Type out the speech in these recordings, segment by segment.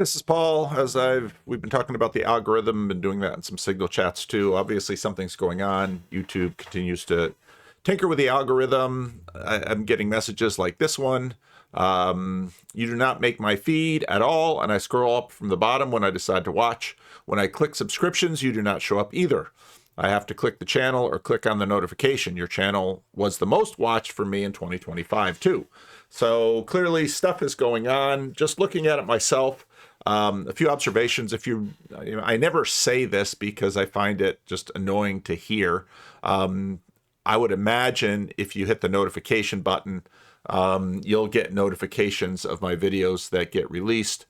This is Paul. We've been talking about the algorithm, been doing that in some signal chats too. Obviously, something's going on. YouTube continues to tinker with the algorithm. I'm getting messages like this one. You do not make my feed at all, and I scroll up from the bottom when I decide to watch. When I click subscriptions, you do not show up either. I have to click the channel or click on the notification. Your channel was the most watched for me in 2025 too. So clearly stuff is going on. Just looking at it myself, a few observations. I never say this because I find it just annoying to hear. I would imagine if you hit the notification button, you'll get notifications of my videos that get released.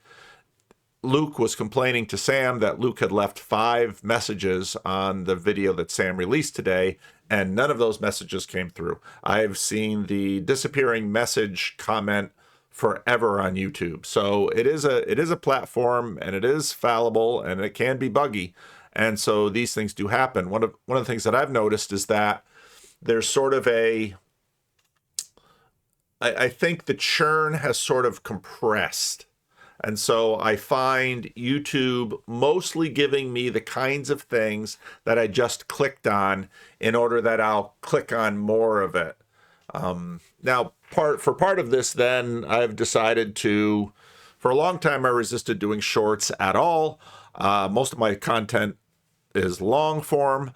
Luke was complaining to Sam that Luke had left 5 messages on the video that Sam released today, and none of those messages came through. I've seen the disappearing message comment forever on YouTube. So it is a platform, and it is fallible, and it can be buggy. And so these things do happen. One of the things that I've noticed is that there's sort of I think the churn has sort of compressed. And so I find YouTube mostly giving me the kinds of things that I just clicked on in order that I'll click on more of it. Now, for part of this, then, I've decided to, for a long time, I resisted doing shorts at all. Most of my content is long form.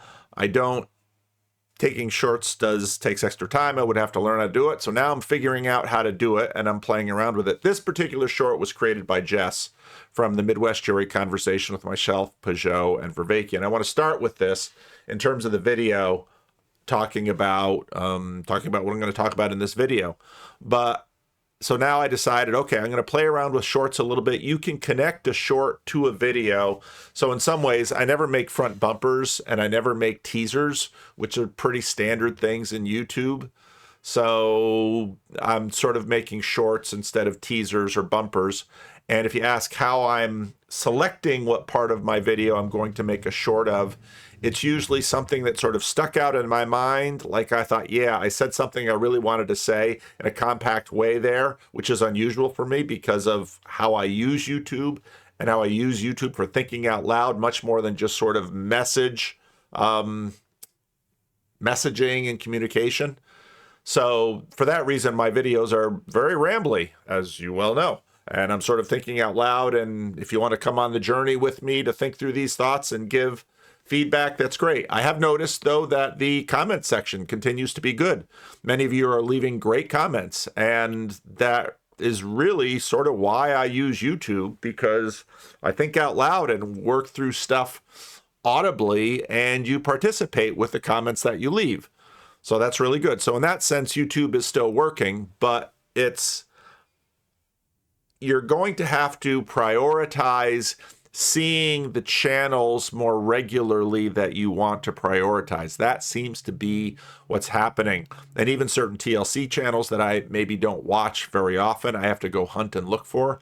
Taking shorts takes extra time. I would have to learn how to do it. So now I'm figuring out how to do it, and I'm playing around with it. This particular short was created by Jess from the Midwest Jury Conversation with myself, Peugeot, and Vervaeke. And I want to start with this in terms of the video, talking about what I'm going to talk about in this video. So now I decided, okay, I'm going to play around with shorts a little bit. You can connect a short to a video. So in some ways, I never make front bumpers and I never make teasers, which are pretty standard things in YouTube. So I'm sort of making shorts instead of teasers or bumpers. And if you ask how I'm selecting what part of my video I'm going to make a short of, it's usually something that sort of stuck out in my mind. Like I thought, yeah, I said something I really wanted to say in a compact way there, which is unusual for me because of how I use YouTube and how I use YouTube for thinking out loud, much more than just sort of messaging and communication. So for that reason, my videos are very rambly, as you well know. And I'm sort of thinking out loud. And if you want to come on the journey with me to think through these thoughts and give feedback, that's great. I have noticed, though, that the comment section continues to be good. Many of you are leaving great comments. And that is really sort of why I use YouTube, because I think out loud and work through stuff audibly, and you participate with the comments that you leave. So that's really good. So in that sense, YouTube is still working, but you're going to have to prioritize seeing the channels more regularly that you want to prioritize. That seems to be what's happening. And even certain TLC channels that I maybe don't watch very often, I have to go hunt and look for.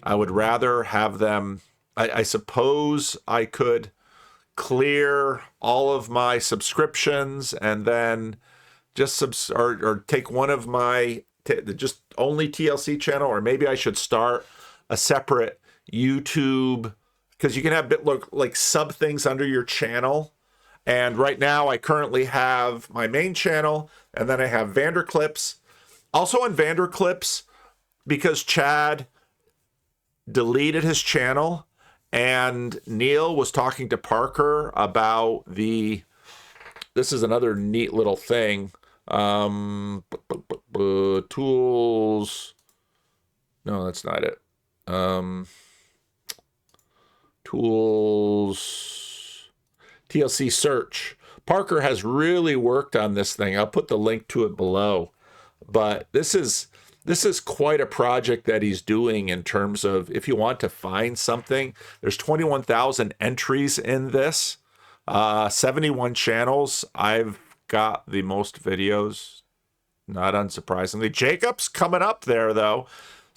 I would rather have them, I suppose I could clear all of my subscriptions and then just or take one of my just only TLC channel, or maybe I should start a separate YouTube, because you can have like sub things under your channel. And right now I currently have my main channel, and then I have Vanderclips. Also on Vanderclips, because Chad deleted his channel and Neil was talking to Parker about this is another neat little thing. Tools. No, that's not it. Tools. TLC search. Parker has really worked on this thing. I'll put the link to it below. But this is quite a project that he's doing in terms of, if you want to find something, there's 21,000 entries in this, 71 channels. I've got the most videos, not unsurprisingly. Jacob's coming up there though.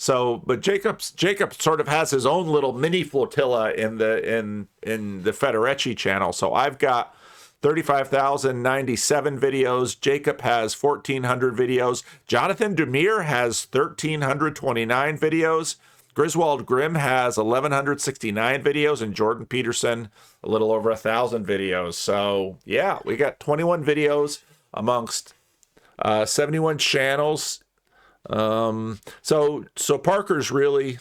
But Jacob sort of has his own little mini flotilla in the Federecci channel. So I've got 35,097 videos. Jacob has 1,400 videos. Jonathan Demir has 1,329 videos. Griswold Grimm has 1,169 videos, and Jordan Peterson a little over 1,000 videos. So yeah, we got 21 videos amongst 71 channels. So Parker's really.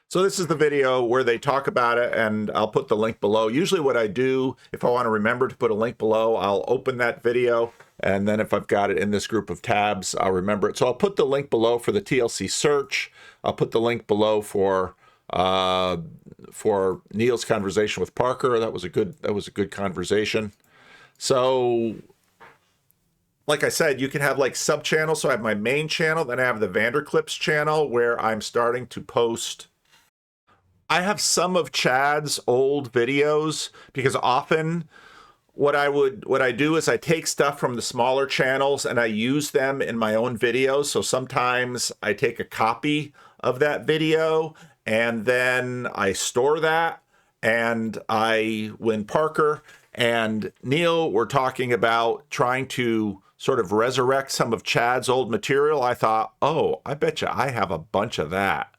So this is the video where they talk about it, and I'll put the link below. Usually what I do, if I want to remember to put a link below, I'll open that video, and then if I've got it in this group of tabs, I'll remember it. So I'll put the link below for the TLC search. I'll put the link below for Neil's conversation with Parker. That was a good conversation. So like I said, you can have like sub channels. So I have my main channel, then I have the Vanderclips channel where I'm starting to post. I have some of Chad's old videos because often what I do is I take stuff from the smaller channels and I use them in my own videos. So sometimes I take a copy of that video and then I store that. And when Parker and Neil were talking about trying to sort of resurrect some of Chad's old material, I thought, oh, I bet you I have a bunch of that.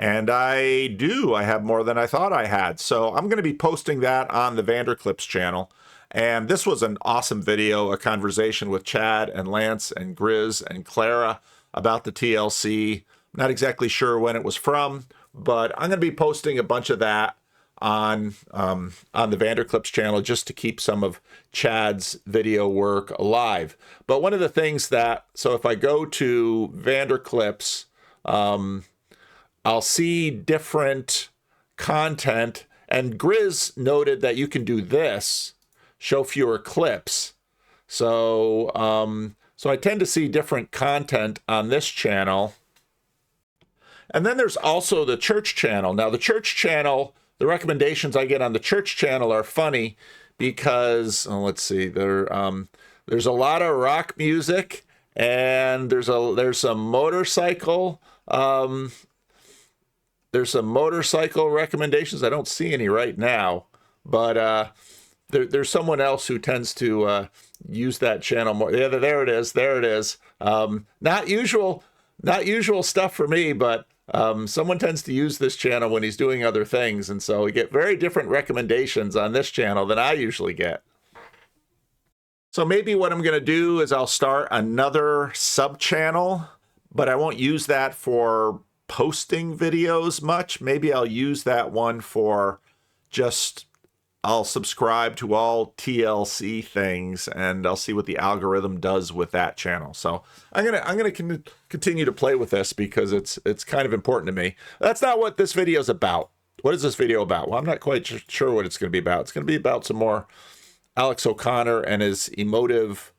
And I do. I have more than I thought I had. So I'm going to be posting that on the Vanderclips channel. And this was an awesome video, a conversation with Chad and Lance and Grizz and Clara about the TLC. Not exactly sure when it was from, but I'm going to be posting a bunch of that on the Vanderclips channel just to keep some of Chad's video work alive. But one of the things so if I go to Vanderclips, I'll see different content, and Grizz noted that you can do this, show fewer clips. So I tend to see different content on this channel. And then there's also the church channel. Now the church channel, the recommendations I get on the church channel are funny because, let's see, there's a lot of rock music and there's some motorcycle. There's some motorcycle recommendations. I don't see any right now, but there's someone else who tends to use that channel more. Yeah, there it is. There it is. Not usual stuff for me, but someone tends to use this channel when he's doing other things, and so we get very different recommendations on this channel than I usually get. So maybe what I'm going to do is I'll start another sub channel, but I won't use that for posting videos much. Maybe I'll use that one for I'll subscribe to all TLC things and I'll see what the algorithm does with that channel. So I'm gonna continue to play with this because it's kind of important to me. That's not what this video is about. What is this video about? Well, I'm not quite sure what it's going to be about. It's going to be about some more Alex O'Connor and his emotive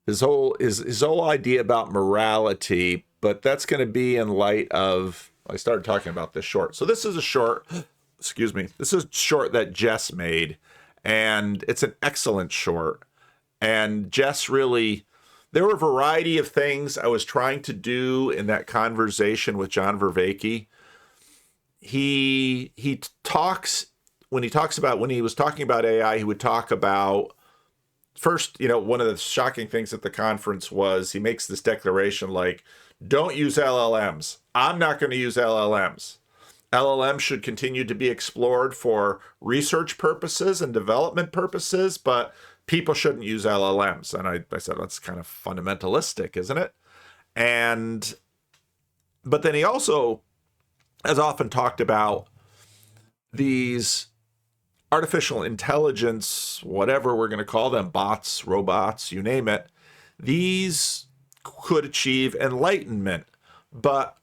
his whole idea about morality. But that's going to be in light of, I started talking about this short. So this is a short, excuse me, this is a short that Jess made, and it's an excellent short. And Jess really, there were a variety of things I was trying to do in that conversation with John Vervaeke. He talks, when he was talking about AI, he would talk about, first, one of the shocking things at the conference was he makes this declaration like, don't use LLMs. I'm not going to use LLMs. LLMs should continue to be explored for research purposes and development purposes, but people shouldn't use LLMs. And I said, that's kind of fundamentalistic, isn't it? But then he also has often talked about these artificial intelligence, whatever we're going to call them, bots, robots, you name it, these could achieve enlightenment. But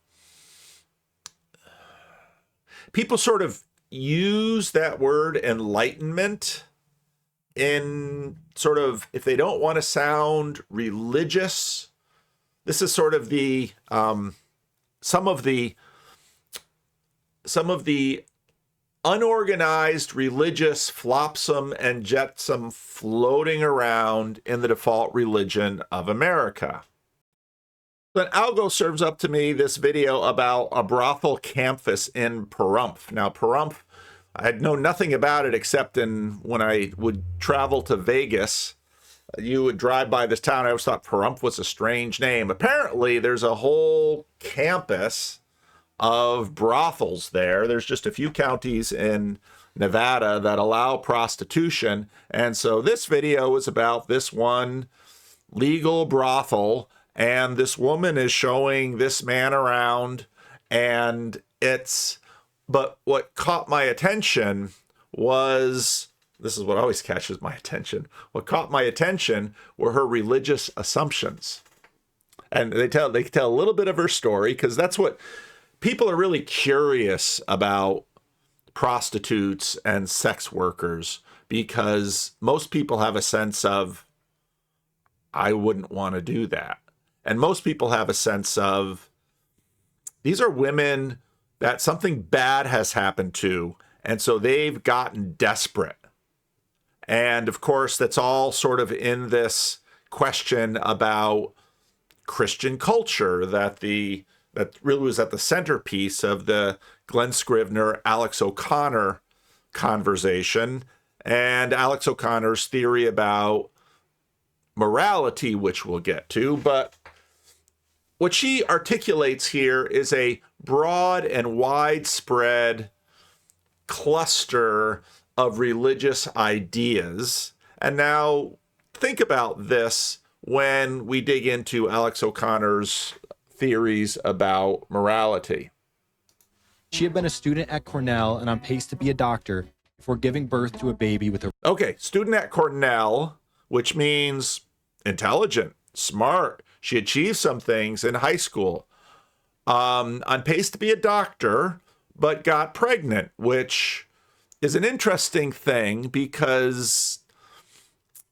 people sort of use that word enlightenment in sort of, if they don't want to sound religious, this is sort of the some of the unorganized religious flopsome and jetsam floating around in the default religion of America. Then Algo serves up to me this video about a brothel campus in Pahrump. Now, Pahrump, I had known nothing about it except when I would travel to Vegas You would drive by this town. I always thought Pahrump was a strange name. Apparently, there's a whole campus of brothels there. There's just a few counties in Nevada that allow prostitution. And so this video is about this one legal brothel, and this woman is showing this man around, and but what caught my attention was, this is what always catches my attention. What caught my attention were her religious assumptions. And they tell a little bit of her story, because that's what people are really curious about, prostitutes and sex workers, because most people have a sense of, I wouldn't want to do that. And most people have a sense of, these are women that something bad has happened to, and so they've gotten desperate. And of course, that's all sort of in this question about Christian culture that really was at the centerpiece of the Glen Scrivener, Alex O'Connor conversation, and Alex O'Connor's theory about morality, which we'll get to. But what she articulates here is a broad and widespread cluster of religious ideas. And now think about this when we dig into Alex O'Connor's theories about morality. She had been a student at Cornell and on pace to be a doctor before giving birth to a baby with her. Okay, student at Cornell, which means intelligent, smart. She achieved some things in high school. On pace to be a doctor, but got pregnant, which is an interesting thing, because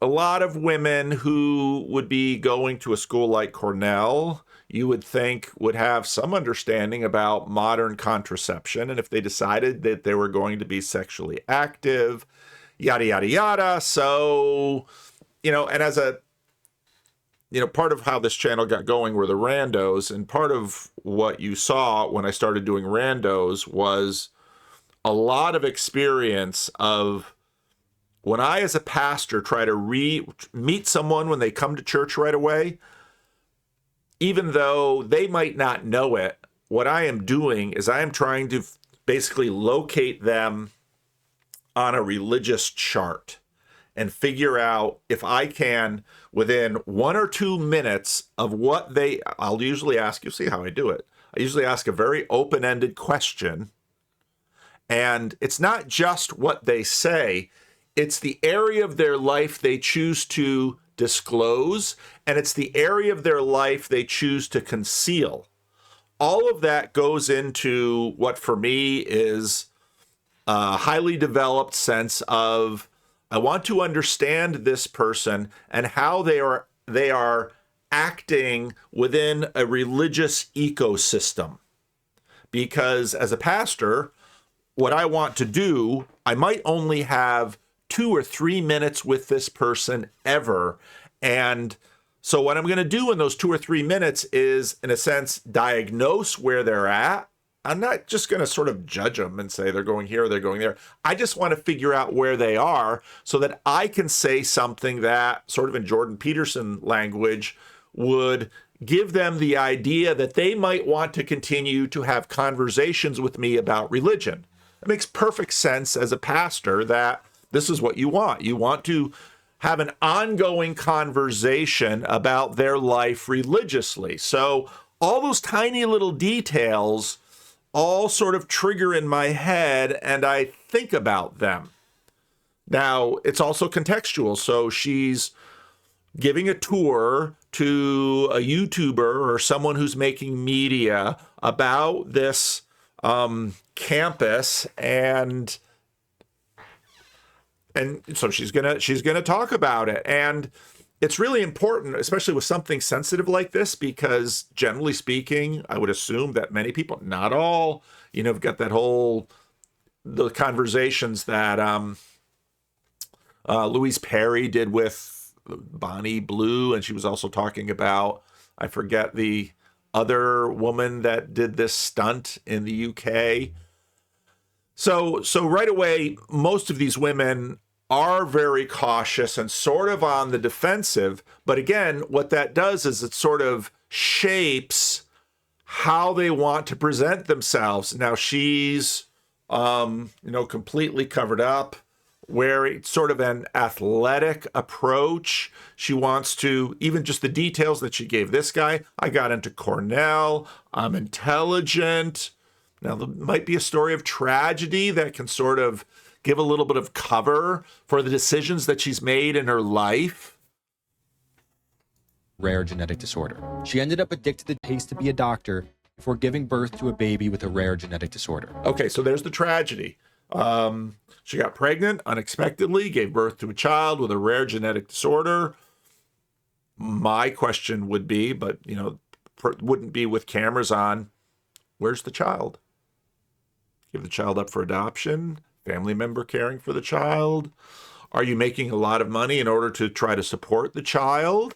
a lot of women who would be going to a school like Cornell, you would think would have some understanding about modern contraception. And if they decided that they were going to be sexually active, yada, yada, yada. So, and as a, part of how this channel got going were the randos. And part of what you saw when I started doing randos was a lot of experience of when I, as a pastor, try to meet someone when they come to church right away, even though they might not know it, what I am doing is I am trying to basically locate them on a religious chart and figure out if I can, within 1 or 2 minutes of what I'll usually ask, you'll see how I do it. I usually ask a very open-ended question. And it's not just what they say, it's the area of their life they choose to disclose, and it's the area of their life they choose to conceal. All of that goes into what for me is a highly developed sense of, I want to understand this person and how they are acting within a religious ecosystem. Because as a pastor, what I want to do, I might only have 2 or 3 minutes with this person ever. And so what I'm going to do in those 2 or 3 minutes is, in a sense, diagnose where they're at. I'm not just going to sort of judge them and say they're going here or they're going there. I just want to figure out where they are so that I can say something that, sort of in Jordan Peterson language, would give them the idea that they might want to continue to have conversations with me about religion. It makes perfect sense as a pastor that this is what you want. You want to have an ongoing conversation about their life religiously. So all those tiny little details all sort of trigger in my head, and I think about them. Now, it's also contextual. So she's giving a tour to a YouTuber or someone who's making media about this campus, and so she's gonna talk about it. And it's really important, especially with something sensitive like this, because generally speaking, I would assume that many people, not all, have got that the conversations that Louise Perry did with Bonnie Blue, and she was also talking about, I forget the other woman that did this stunt in the UK. So right away, most of these women are very cautious and sort of on the defensive. But again, what that does is it sort of shapes how they want to present themselves. Now she's, completely covered up, wearing sort of an athletic approach. She wants to, even just the details that she gave this guy, I got into Cornell, I'm intelligent. Now, there might be a story of tragedy that can sort of give a little bit of cover for the decisions that she's made in her life. Rare genetic disorder. She ended up addicted to the taste to be a doctor before giving birth to a baby with a rare genetic disorder. Okay, so there's the tragedy. She got pregnant unexpectedly, gave birth to a child with a rare genetic disorder. My question would be, but wouldn't be with cameras on, where's the child? Give the child up for adoption? Family member caring for the child? Are you making a lot of money in order to try to support the child?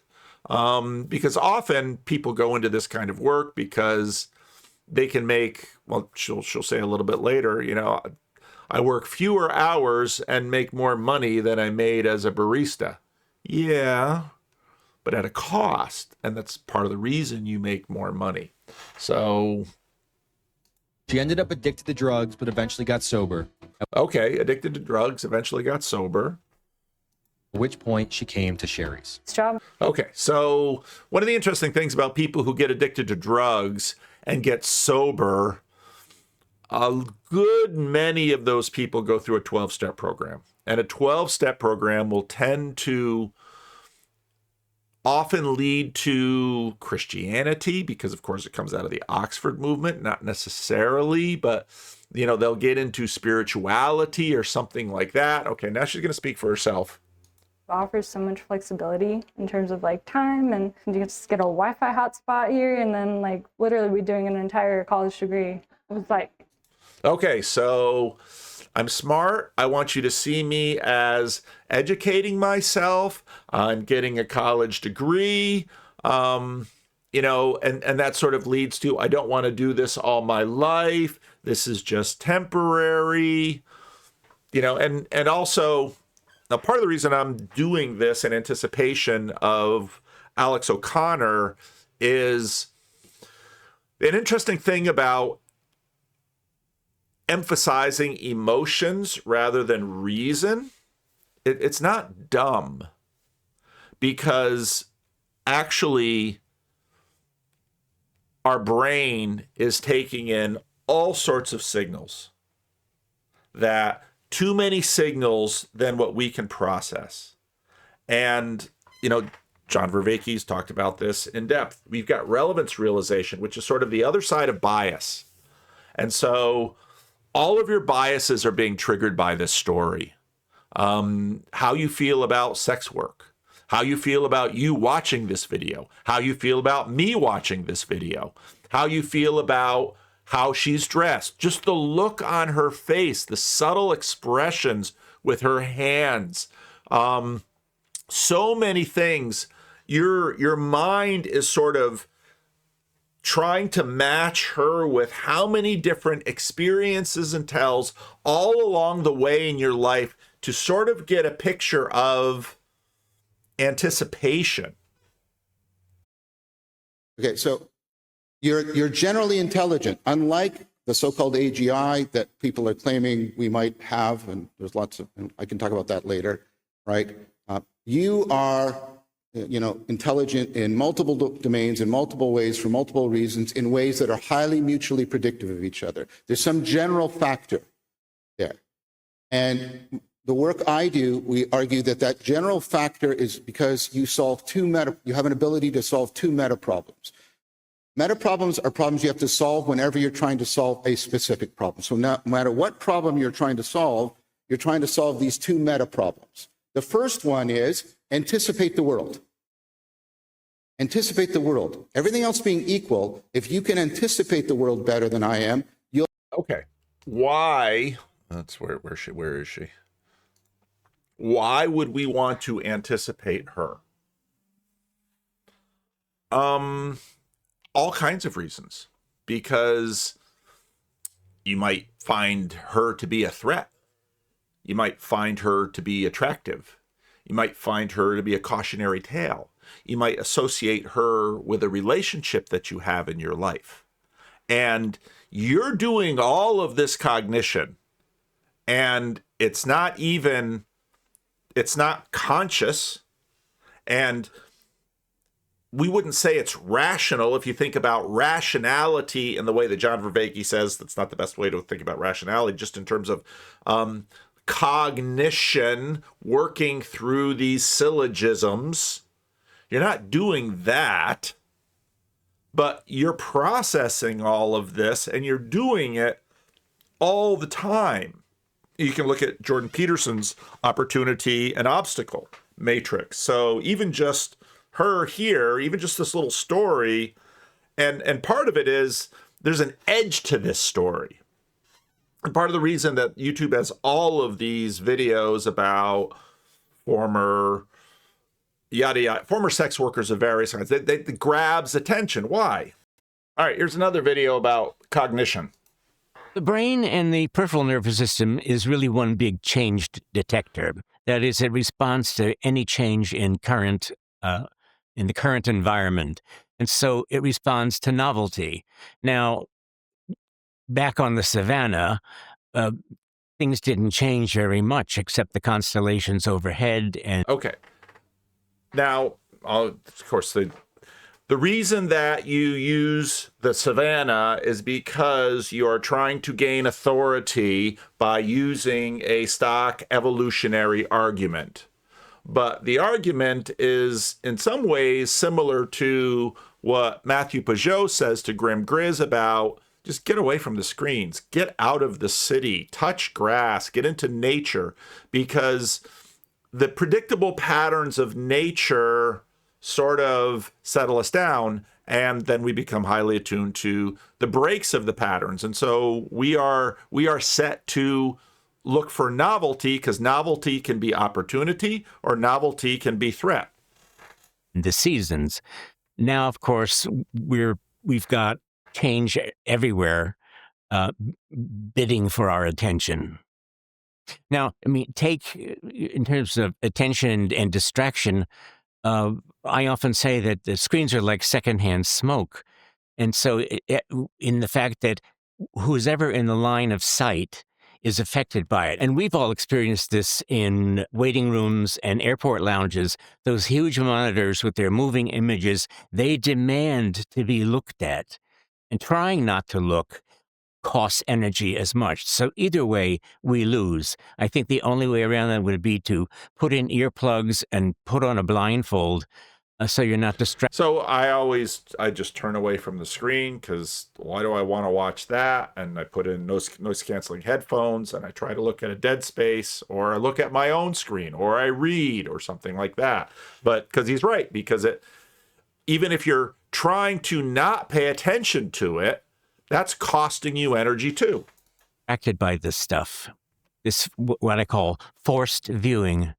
Because often people go into this kind of work because they can make, well, she'll say a little bit later, I work fewer hours and make more money than I made as a barista. Yeah, but at a cost. And that's part of the reason you make more money. So she ended up addicted to drugs, but eventually got sober. Okay, addicted to drugs, eventually got sober. At which point she came to Sherry's job. Okay, so one of the interesting things about people who get addicted to drugs and get sober, a good many of those people go through a 12-step program. And a 12-step program will tend to often lead to Christianity, because of course it comes out of the Oxford movement, not necessarily, but they'll get into spirituality or something like that. Okay, now she's going to speak for herself. Offers so much flexibility in terms of time, and you just get a Wi-Fi hotspot here, and then literally be doing an entire college degree. It was okay, so I'm smart. I want you to see me as educating myself. I'm getting a college degree, and that sort of leads to, I don't want to do this all my life. This is just temporary, and also, now part of the reason I'm doing this in anticipation of Alex O'Connor is an interesting thing about emphasizing emotions rather than reason. It's not dumb, because actually our brain is taking in all sorts of signals, that too many signals than what we can process. And, John Vervaeke's talked about this in depth. We've got relevance realization, which is sort of the other side of bias. And so all of your biases are being triggered by this story. How you feel about sex work, how you feel about you watching this video, how you feel about me watching this video, how you feel about how she's dressed, just the look on her face, the subtle expressions with her hands, so many things. Your mind is sort of trying to match her with how many different experiences and tells all along the way in your life to sort of get a picture of anticipation. Okay, so you're generally intelligent, unlike the so-called AGI that people are claiming we might have, and there's lots of, and I can talk about that later, right? You are, intelligent in multiple domains, in multiple ways, for multiple reasons, in ways that are highly mutually predictive of each other. There's some general factor there. And the work I do, we argue that general factor is because you have an ability to solve two meta problems. Meta problems are problems you have to solve whenever you're trying to solve a specific problem. So no matter what problem you're trying to solve these two meta problems. The first one is anticipate the world. Anticipate the world. Everything else being equal, if you can anticipate the world better than I am, you'll... Okay. Why? That's where is she? Why would we want to anticipate her? All kinds of reasons. Because you might find her to be a threat You might find her to be attractive. You might find her to be a cautionary tale. You might associate her with a relationship that you have in your life. And you're doing all of this cognition, and it's not conscious, and we wouldn't say it's rational. If you think about rationality in the way that John Vervaeke says, that's not the best way to think about rationality, just in terms of cognition, working through these syllogisms. You're not doing that, but you're processing all of this, and you're doing it all the time. You can look at Jordan Peterson's opportunity and obstacle matrix. So even just her here, even just this little story, and part of it is there's an edge to this story. And part of the reason that YouTube has all of these videos about former sex workers of various kinds, it grabs attention. Why? All right, here's another video about cognition. The brain and the peripheral nervous system is really one big change detector. That is, it responds to any change in the current environment. And so it responds to novelty. Now, back on the savannah, things didn't change very much except the constellations overhead. And okay. Now, of course, the reason that you use the savannah is because you are trying to gain authority by using a stock evolutionary argument. But the argument is in some ways similar to what Matthew Pajot says to Grim Grizz about just get away from the screens, get out of the city, touch grass, get into nature, because the predictable patterns of nature sort of settle us down, and then we become highly attuned to the breaks of the patterns. And so we are set to look for novelty, because novelty can be opportunity or novelty can be threat. The seasons. Now, of course, we've got change everywhere bidding for our attention. Now, I mean, take in terms of attention and distraction, I often say that the screens are like secondhand smoke. And so in the fact that who's ever in the line of sight is affected by it. And we've all experienced this in waiting rooms and airport lounges. Those huge monitors with their moving images, they demand to be looked at. And trying not to look costs energy as much. So either way, we lose. I think the only way around that would be to put in earplugs and put on a blindfold so you're not distracted. So I just turn away from the screen, because why do I want to watch that? And I put in noise canceling headphones, and I try to look at a dead space, or I look at my own screen, or I read, or something like that. But because he's right, because even if you're trying to not pay attention to it, that's costing you energy too. Distracted by this stuff, this what I call forced viewing.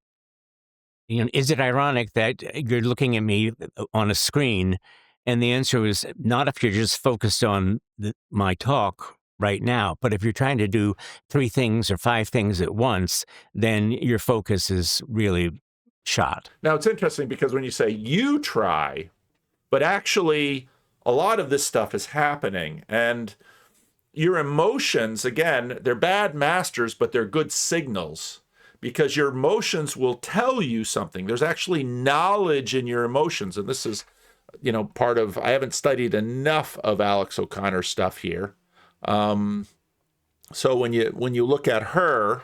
You know, is it ironic that you're looking at me on a screen? And the answer is not if you're just focused on my talk right now, but if you're trying to do 3 things or 5 things at once, then your focus is really shot. Now, it's interesting because when you say you try, but actually a lot of this stuff is happening, and your emotions, again, they're bad masters, but they're good signals, because your emotions will tell you something. There's actually knowledge in your emotions. And this is, part of, I haven't studied enough of Alex O'Connor's stuff here. So when you look at her,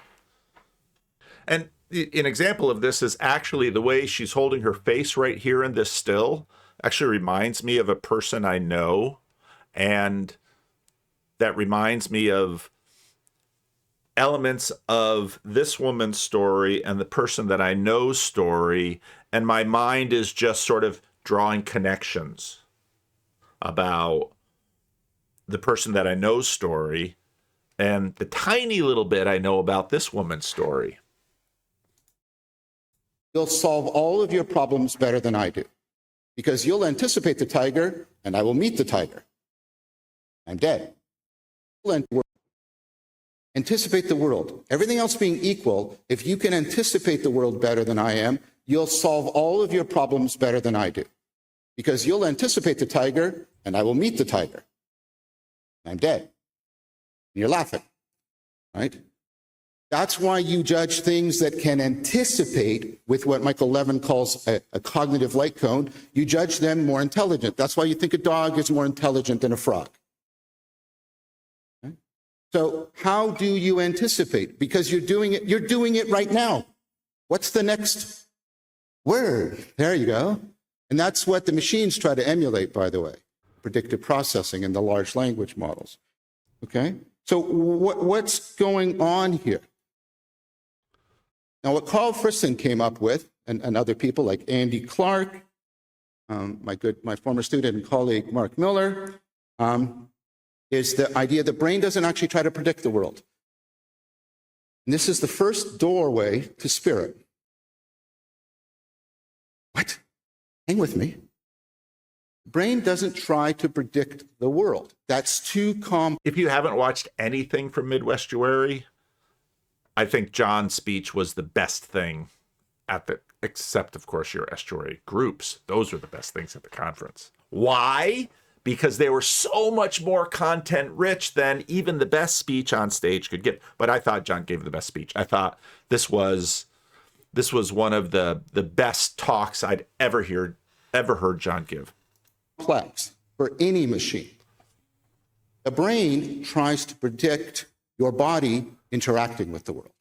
and an example of this is actually the way she's holding her face right here in this still actually reminds me of a person I know. And that reminds me of elements of this woman's story and the person that I know's story. And my mind is just sort of drawing connections about the person that I know's story and the tiny little bit I know about this woman's story. You'll solve all of your problems better than I do, because you'll anticipate the tiger and I will meet the tiger. I'm dead. And Anticipate the world. Everything else being equal, if you can anticipate the world better than I am, you'll solve all of your problems better than I do. Because you'll anticipate the tiger, and I will meet the tiger. I'm dead. And you're laughing, right? That's why you judge things that can anticipate with what Michael Levin calls a cognitive light cone. You judge them more intelligent. That's why you think a dog is more intelligent than a frog. Okay? So how do you anticipate? Because you're doing it right now. What's the next word? There you go. And that's what the machines try to emulate, by the way, predictive processing and the large language models. Okay? So what's going on here? Now, what Carl Frisson came up with, and other people like Andy Clark, my former student and colleague Mark Miller, is the idea the brain doesn't actually try to predict the world. And this is the first doorway to spirit. What? Hang with me. The brain doesn't try to predict the world. That's too complex. If you haven't watched anything from Midwestuary, I think John's speech was the best thing except of course your estuary groups. Those are the best things at the conference. Why? Because they were so much more content rich than even the best speech on stage could get. But I thought John gave the best speech. I thought this was one of the best talks I'd ever heard John give. Complex for any machine. The brain tries to predict your body interacting with the world.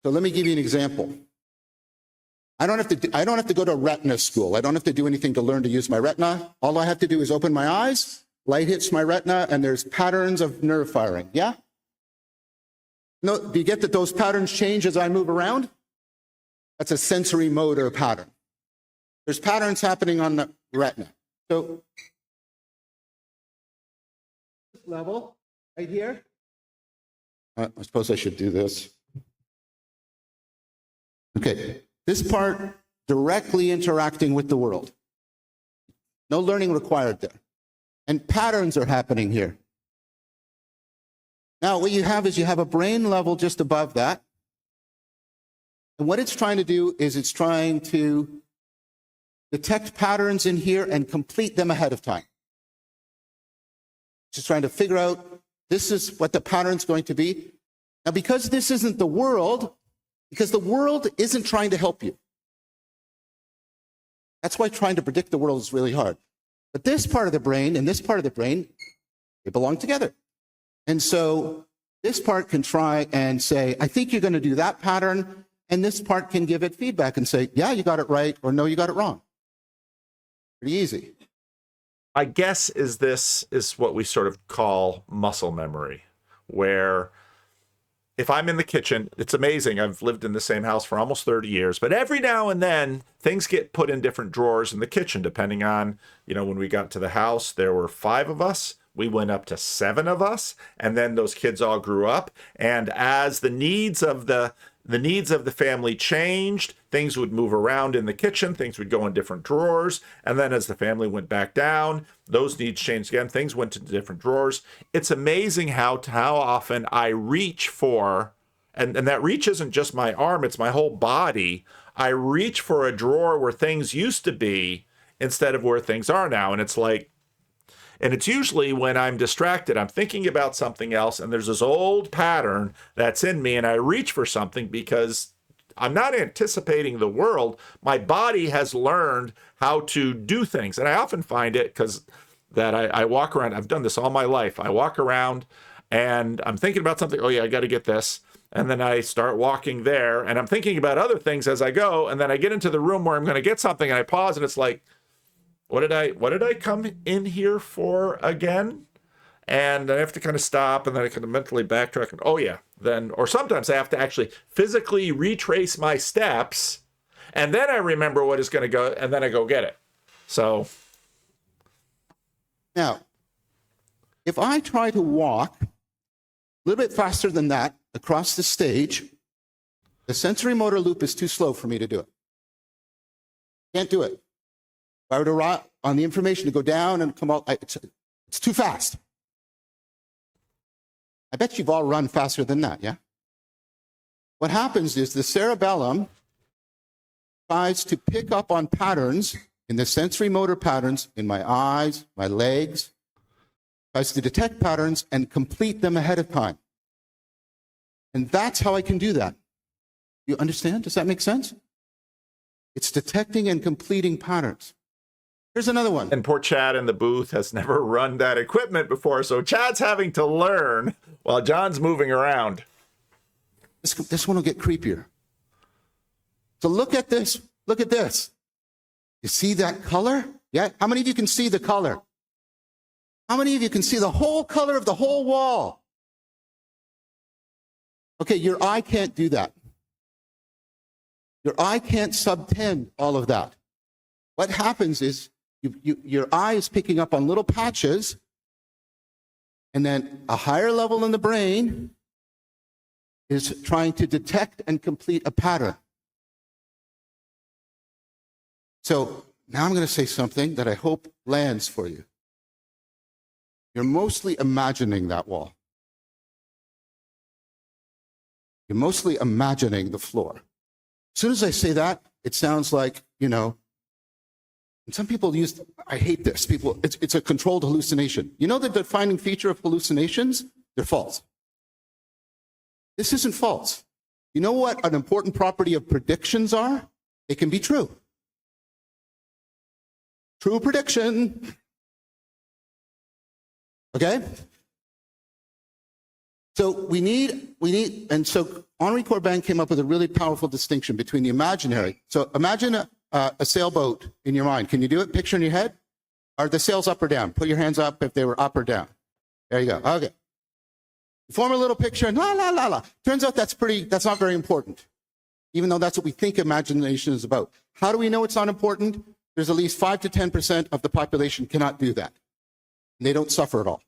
So let me give you an example. I don't have to go to retina school. I don't have to do anything to learn to use my retina. All I have to do is open my eyes, light hits my retina, and there's patterns of nerve firing. Yeah? No, do you get that those patterns change as I move around? That's a sensory motor pattern. There's patterns happening on the retina. So this level right here. I suppose I should do this. Okay, this part directly interacting with the world. No learning required there. And patterns are happening here. Now, what you have is you have a brain level just above that. And what it's trying to do is it's trying to detect patterns in here and complete them ahead of time. Just trying to figure out this is what the pattern's going to be. Now, because this isn't the world, because the world isn't trying to help you. That's why trying to predict the world is really hard. But this part of the brain and this part of the brain, they belong together. And so this part can try and say, I think you're going to do that pattern. And this part can give it feedback and say, yeah, you got it right, or no, you got it wrong. Pretty easy. My guess is this is what we sort of call muscle memory, where if I'm in the kitchen, it's amazing. I've lived in the same house for almost 30 years, but every now and then things get put in different drawers in the kitchen, depending on, when we got to the house, there were 5 of us. We went up to 7 of us, and then those kids all grew up. And as the needs of the family changed, things would move around in the kitchen, things would go in different drawers, and then as the family went back down, those needs changed again, things went to different drawers. It's amazing how often I reach for, and that reach isn't just my arm, it's my whole body. I reach for a drawer where things used to be instead of where things are now, and it's usually when I'm distracted, I'm thinking about something else, and there's this old pattern that's in me, and I reach for something because I'm not anticipating the world. My body has learned how to do things, and I often find it because I walk around. I've done this all my life. I walk around, and I'm thinking about something. Oh, yeah, I got to get this. And then I start walking there, and I'm thinking about other things as I go, and then I get into the room where I'm going to get something, and I pause, and it's like, what did I come in here for again? And I have to kind of stop, and then I kind of mentally backtrack. And, oh yeah, or sometimes I have to actually physically retrace my steps, and then I remember what is going to go, and then I go get it. So now, if I try to walk a little bit faster than that across the stage, the sensory motor loop is too slow for me to do it. Can't do it. If I were to rely on the information to go down and come out, it's too fast. I bet you've all run faster than that, yeah? What happens is the cerebellum tries to pick up on patterns in the sensory motor patterns in my eyes, my legs, tries to detect patterns and complete them ahead of time. And that's how I can do that. You understand? Does that make sense? It's detecting and completing patterns. Here's another one. And poor Chad in the booth has never run that equipment before, so Chad's having to learn while John's moving around. This one will get creepier. So look at this. Look at this. You see that color? Yeah? How many of you can see the color? How many of you can see the whole color of the whole wall? Okay, your eye can't do that. Your eye can't subtend all of that. What happens is your eye is picking up on little patches, and then a higher level in the brain is trying to detect and complete a pattern. So now I'm going to say something that I hope lands for you. You're mostly imagining that wall. You're mostly imagining the floor. As soon as I say that, it sounds like, you know, and some people use, I hate this, people, it's a controlled hallucination. You know the defining feature of hallucinations? They're false. This isn't false. You know what an important property of predictions are? They can be true. True prediction. Okay? So we need, and so Henri Corbin came up with a really powerful distinction between the imaginary. So imagine a sailboat in your mind. Can you do it? Picture in your head? Are the sails up or down? Put your hands up if they were up or down. There you go. Okay. Form a little picture and la, la, la, la. Turns out that's not very important, even though that's what we think imagination is about. How do we know it's not important? There's at least 5 to 10% of the population cannot do that. And they don't suffer at all.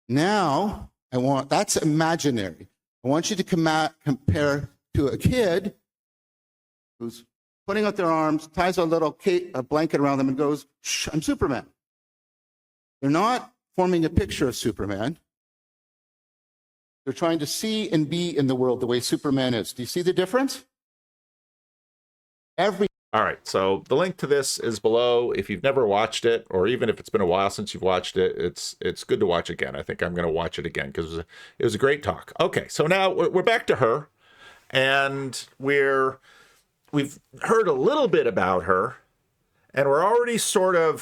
Now, that's imaginary. I want you to compare to a kid who's putting out their arms, ties a little a blanket around them and goes, "Shh, I'm Superman." They're not forming a picture of Superman. They're trying to see and be in the world the way Superman is. Do you see the difference? All right, so the link to this is below. If you've never watched it, or even if it's been a while since you've watched it, it's good to watch again. I think I'm going to watch it again because it was a great talk. Okay, so now we're back to her, and we've heard a little bit about her, and we're already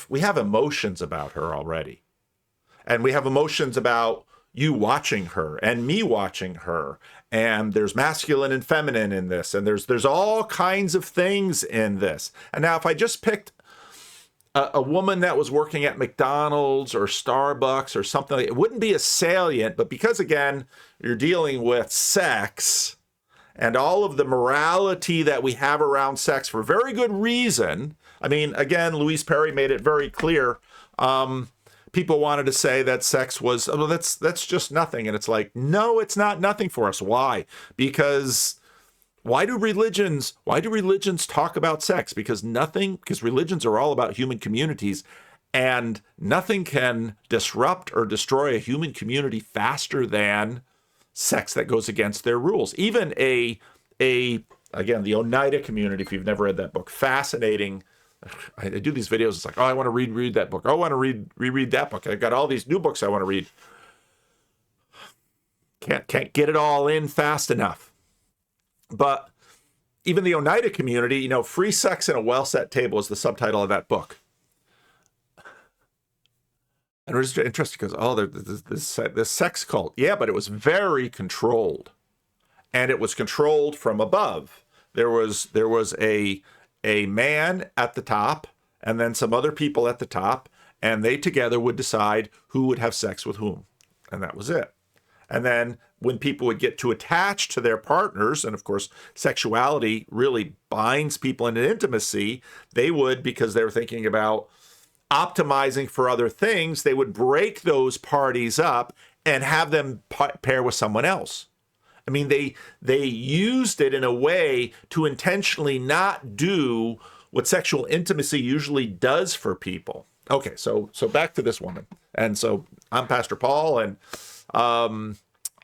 we have emotions about her already. And we have emotions about you watching her and me watching her. And there's masculine and feminine in this. And there's all kinds of things in this. And now if I just picked a woman that was working at McDonald's or Starbucks or something, it wouldn't be as salient. But because, again, you're dealing with sex and all of the morality that we have around sex for very good reason. I mean, again, Louise Perry made it very clear. People wanted to say that sex was, oh, that's just nothing. And it's like, no, it's not nothing for us. Why? Because why do religions talk about sex? Because religions are all about human communities, and nothing can disrupt or destroy a human community faster than sex that goes against their rules. Even again, the Oneida community, if you've never read that book, fascinating. I do these videos. It's like, oh, I want to reread that book. Oh, I want to reread that book. I've got all these new books I want to read. Can't get it all in fast enough. But even the Oneida community, free sex and a well-set table is the subtitle of that book. And it was interesting because, this sex cult. Yeah, but it was very controlled. And it was controlled from above. There was a man at the top, and then some other people at the top, and they together would decide who would have sex with whom. And that was it. And then when people would get too attached to their partners, and of course, sexuality really binds people into intimacy, they would, because they were thinking about optimizing for other things, they would break those parties up and have them pair with someone else. I mean, they used it in a way to intentionally not do what sexual intimacy usually does for people. Okay, so back to this woman. And so I'm Pastor Paul, and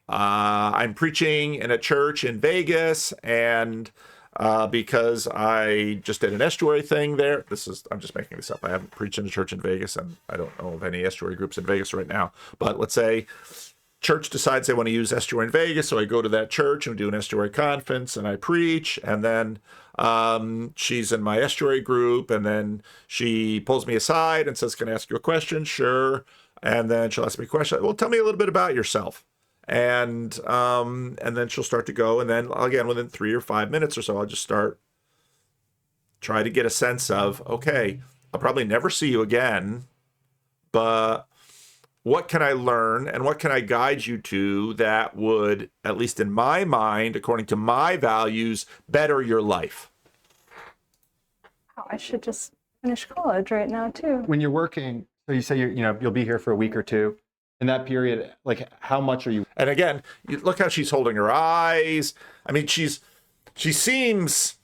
I'm preaching in a church in Vegas, and because I just did an estuary thing there. I'm just making this up. I haven't preached in a church in Vegas, and I don't know of any estuary groups in Vegas right now. But let's say church decides they want to use estuary in Vegas, so I go to that church and do an estuary conference, and I preach, and then she's in my estuary group, and then she pulls me aside and says, "Can I ask you a question?" Sure. And then she'll ask me a question. Well, tell me a little bit about yourself. And then she'll start to go, and then again within 3 or 5 minutes or so, I'll just try to get a sense of, okay, I'll probably never see you again, but what can I learn and what can I guide you to that would, at least in my mind, according to my values, better your life? Oh, I should just finish college right now too. When you're working, so you say you'll be here for a week or two. In that period, like how much are you? And again, you look how she's holding her eyes. I mean, she seems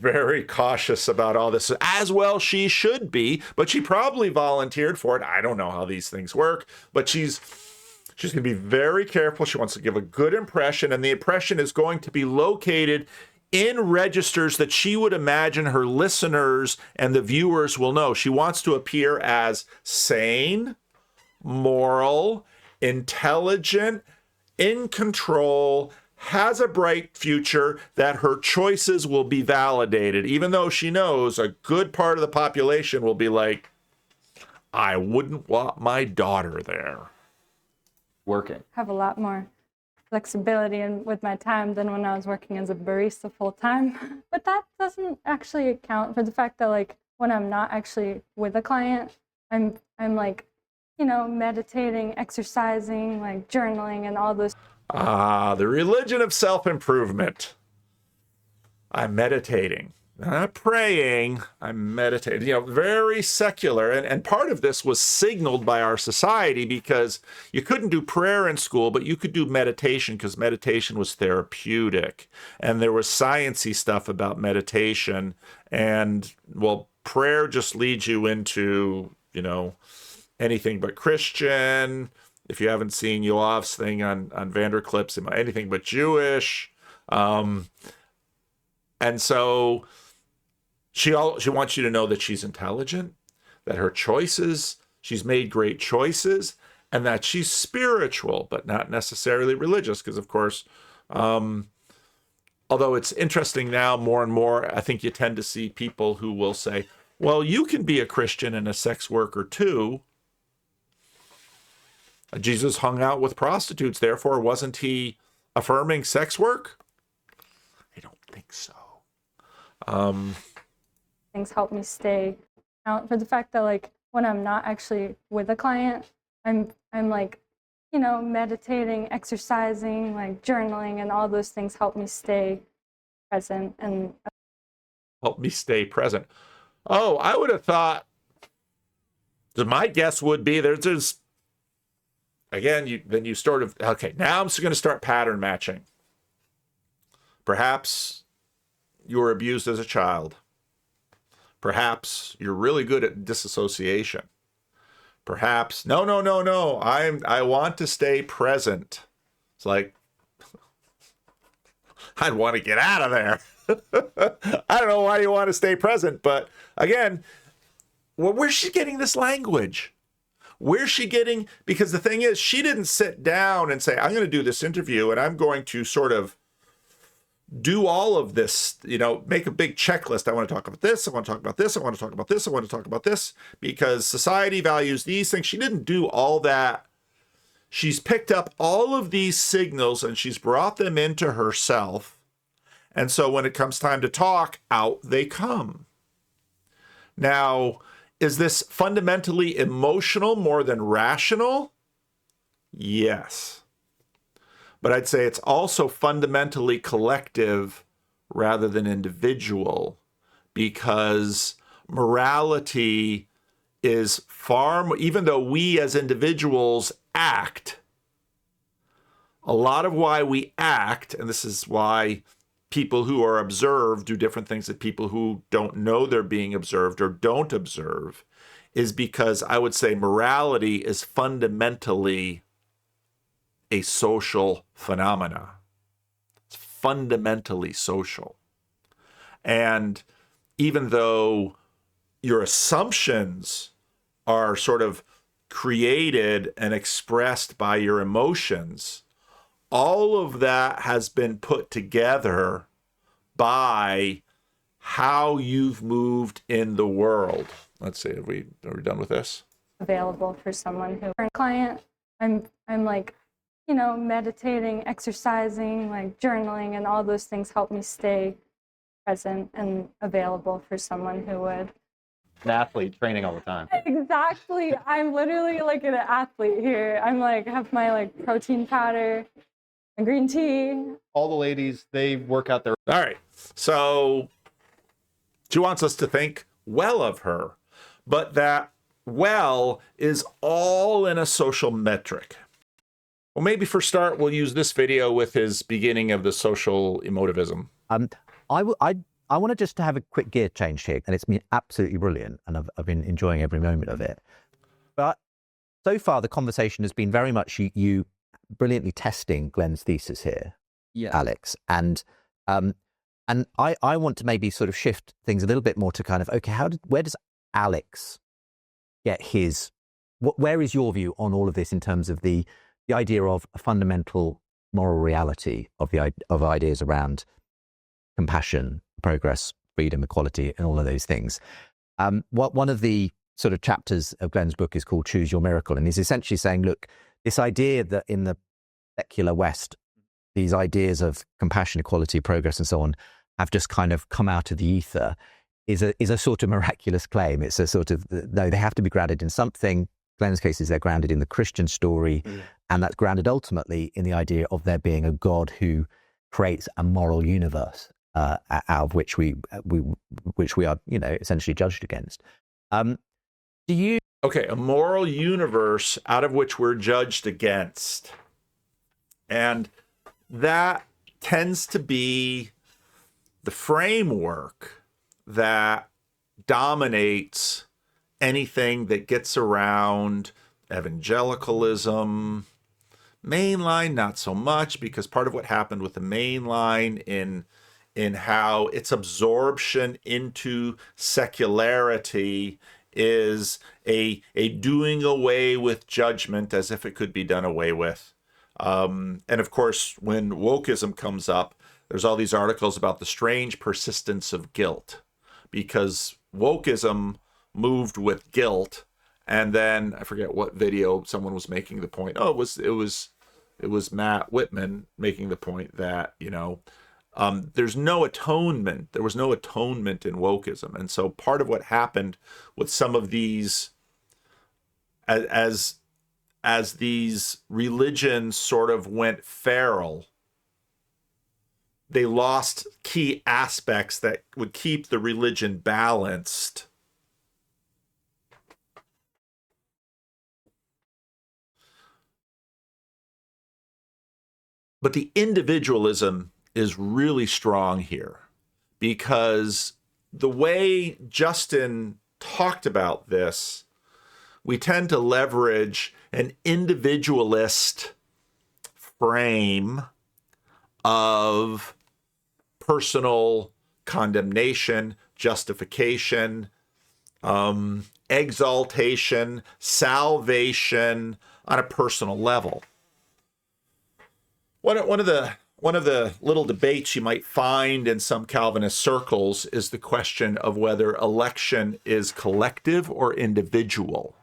very cautious about all this, as well she should be, but she probably volunteered for it. I don't know how these things work, but she's going to be very careful. She wants to give a good impression, and the impression is going to be located in registers that she would imagine her listeners and the viewers will know. She wants to appear as sane, moral, intelligent, in control, has a bright future, that her choices will be validated, even though she knows a good part of the population will be like, I wouldn't want my daughter there. Working. Have a lot more flexibility with my time than when I was working as a barista full time. But that doesn't actually account for the fact that like when I'm not actually with a client, I'm like, meditating, exercising, like journaling and all those. The religion of self-improvement. I'm meditating. I'm not praying, I'm meditating. Very secular. And part of this was signaled by our society because you couldn't do prayer in school, but you could do meditation because meditation was therapeutic. And there was sciencey stuff about meditation. And, well, prayer just leads you into, anything but Christian. If you haven't seen Yoav's thing on Vanderclips, anything but Jewish. And so she wants you to know that she's intelligent, that her choices, she's made great choices, and that she's spiritual, but not necessarily religious. Because, of course, although it's interesting now more and more, I think you tend to see people who will say, well, you can be a Christian and a sex worker too. Jesus hung out with prostitutes, therefore wasn't he affirming sex work? I don't think so. Things help me stay out for the fact that like when I'm not actually with a client, I'm like, meditating, exercising, like journaling and all those things help me stay present and help me stay present. Oh, I would have thought, my guess would be there's again, you sort of, okay, now I'm just going to start pattern matching. Perhaps you were abused as a child. Perhaps you're really good at disassociation. Perhaps, no, I want to stay present. It's like, I'd want to get out of there. I don't know why you want to stay present, but again, where's she getting this language? Where's she getting, because the thing is, she didn't sit down and say, I'm going to do this interview and I'm going to sort of do all of this, make a big checklist. I want to talk about this. I want to talk about this. I want to talk about this. I want to talk about this because society values these things. She didn't do all that. She's picked up all of these signals and she's brought them into herself. And so when it comes time to talk, out they come. Now, is this fundamentally emotional more than rational? Yes. But I'd say it's also fundamentally collective rather than individual because morality is far more, even though we as individuals act, a lot of why we act, and this is why people who are observed do different things that people who don't know they're being observed or don't observe, is because I would say morality is fundamentally a social phenomena. It's fundamentally social. And even though your assumptions are sort of created and expressed by your emotions, all of that has been put together by how you've moved in the world. Let's see, are we done with this? Available for someone who, for a client, I'm like, you know, meditating, exercising, like journaling, and all those things help me stay present and available for someone who would. An athlete training all the time. Exactly. I'm literally like an athlete here. I'm like, have my like protein powder and green tea. All the ladies, they work out their. All right. So she wants us to think well of her, but that well is all in a social metric. Well, maybe for start, we'll use this video with his beginning of the social emotivism. I want to just have a quick gear change here, and it's been absolutely brilliant, and I've been enjoying every moment of it. But so far, the conversation has been very much you brilliantly testing Glen's thesis here, Alex, and I want to maybe sort of shift things a little bit more to kind of, okay, where does Alex get his? Where is your view on all of this in terms of the idea of a fundamental moral reality of ideas around compassion, progress, freedom, equality, and all of those things? One of the sort of chapters of Glen's book is called Choose Your Miracle, and he's essentially saying, look, this idea that in the secular West, these ideas of compassion, equality, progress, and so on have just kind of come out of the ether is a sort of miraculous claim. It's a sort of, no, they have to be grounded in something. Glen's case is they're grounded in the Christian story, and that's grounded ultimately in the idea of there being a God who creates a moral universe out of which we are, you know, essentially judged against. Okay, a moral universe out of which we're judged against. And that tends to be the framework that dominates anything that gets around evangelicalism. Mainline, not so much, because part of what happened with the mainline in how its absorption into secularity is a doing away with judgment as if it could be done away with. And of course, when wokeism comes up, there's all these articles about the strange persistence of guilt, because wokeism moved with guilt. And then I forget what video someone was making the point. Oh, it was Matt Whitman making the point that, you know, there's no atonement. There was no atonement in wokeism. And so part of what happened with some of these, as these religions sort of went feral, they lost key aspects that would keep the religion balanced. But the individualism is really strong here, because the way Justin talked about this, we tend to leverage an individualist frame of personal condemnation, justification, exaltation, salvation on a personal level. One of the little debates you might find in some Calvinist circles is the question of whether election is collective or individual.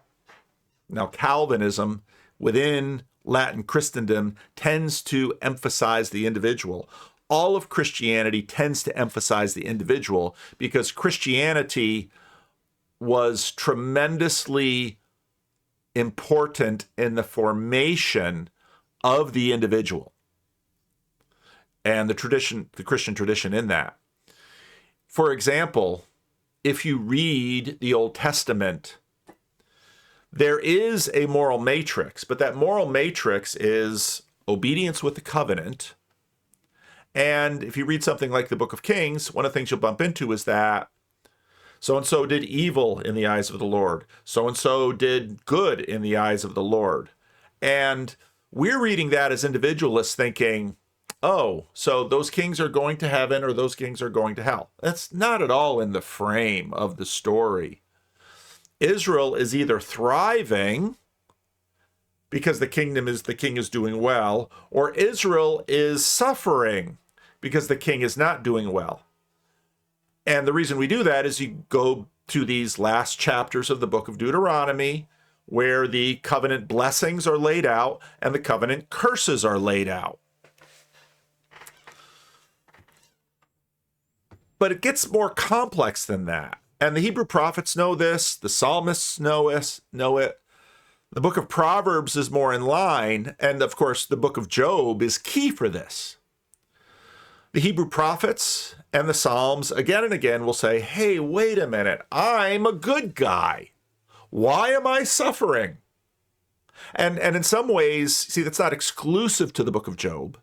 Now, Calvinism within Latin Christendom tends to emphasize the individual. All of Christianity tends to emphasize the individual because Christianity was tremendously important in the formation of the individual and the Christian tradition in that. For example, if you read the Old Testament, there is a moral matrix, but that moral matrix is obedience with the covenant. And if you read something like the Book of Kings, one of the things you'll bump into is that So and so did evil in the eyes of the Lord. So and so did good in the eyes of the Lord. And we're reading that as individualists thinking, oh, so those kings are going to heaven or those kings are going to hell. That's not at all in the frame of the story. Israel is either thriving because the king is doing well, or Israel is suffering because the king is not doing well. And the reason we do that is you go to these last chapters of the book of Deuteronomy, where the covenant blessings are laid out and the covenant curses are laid out. But it gets more complex than that. And the Hebrew prophets know this, the psalmists know it. The book of Proverbs is more in line, and of course the book of Job is key for this. The Hebrew prophets and the Psalms again and again will say, hey, wait a minute, I'm a good guy. Why am I suffering? And in some ways, see, that's not exclusive to the book of Job,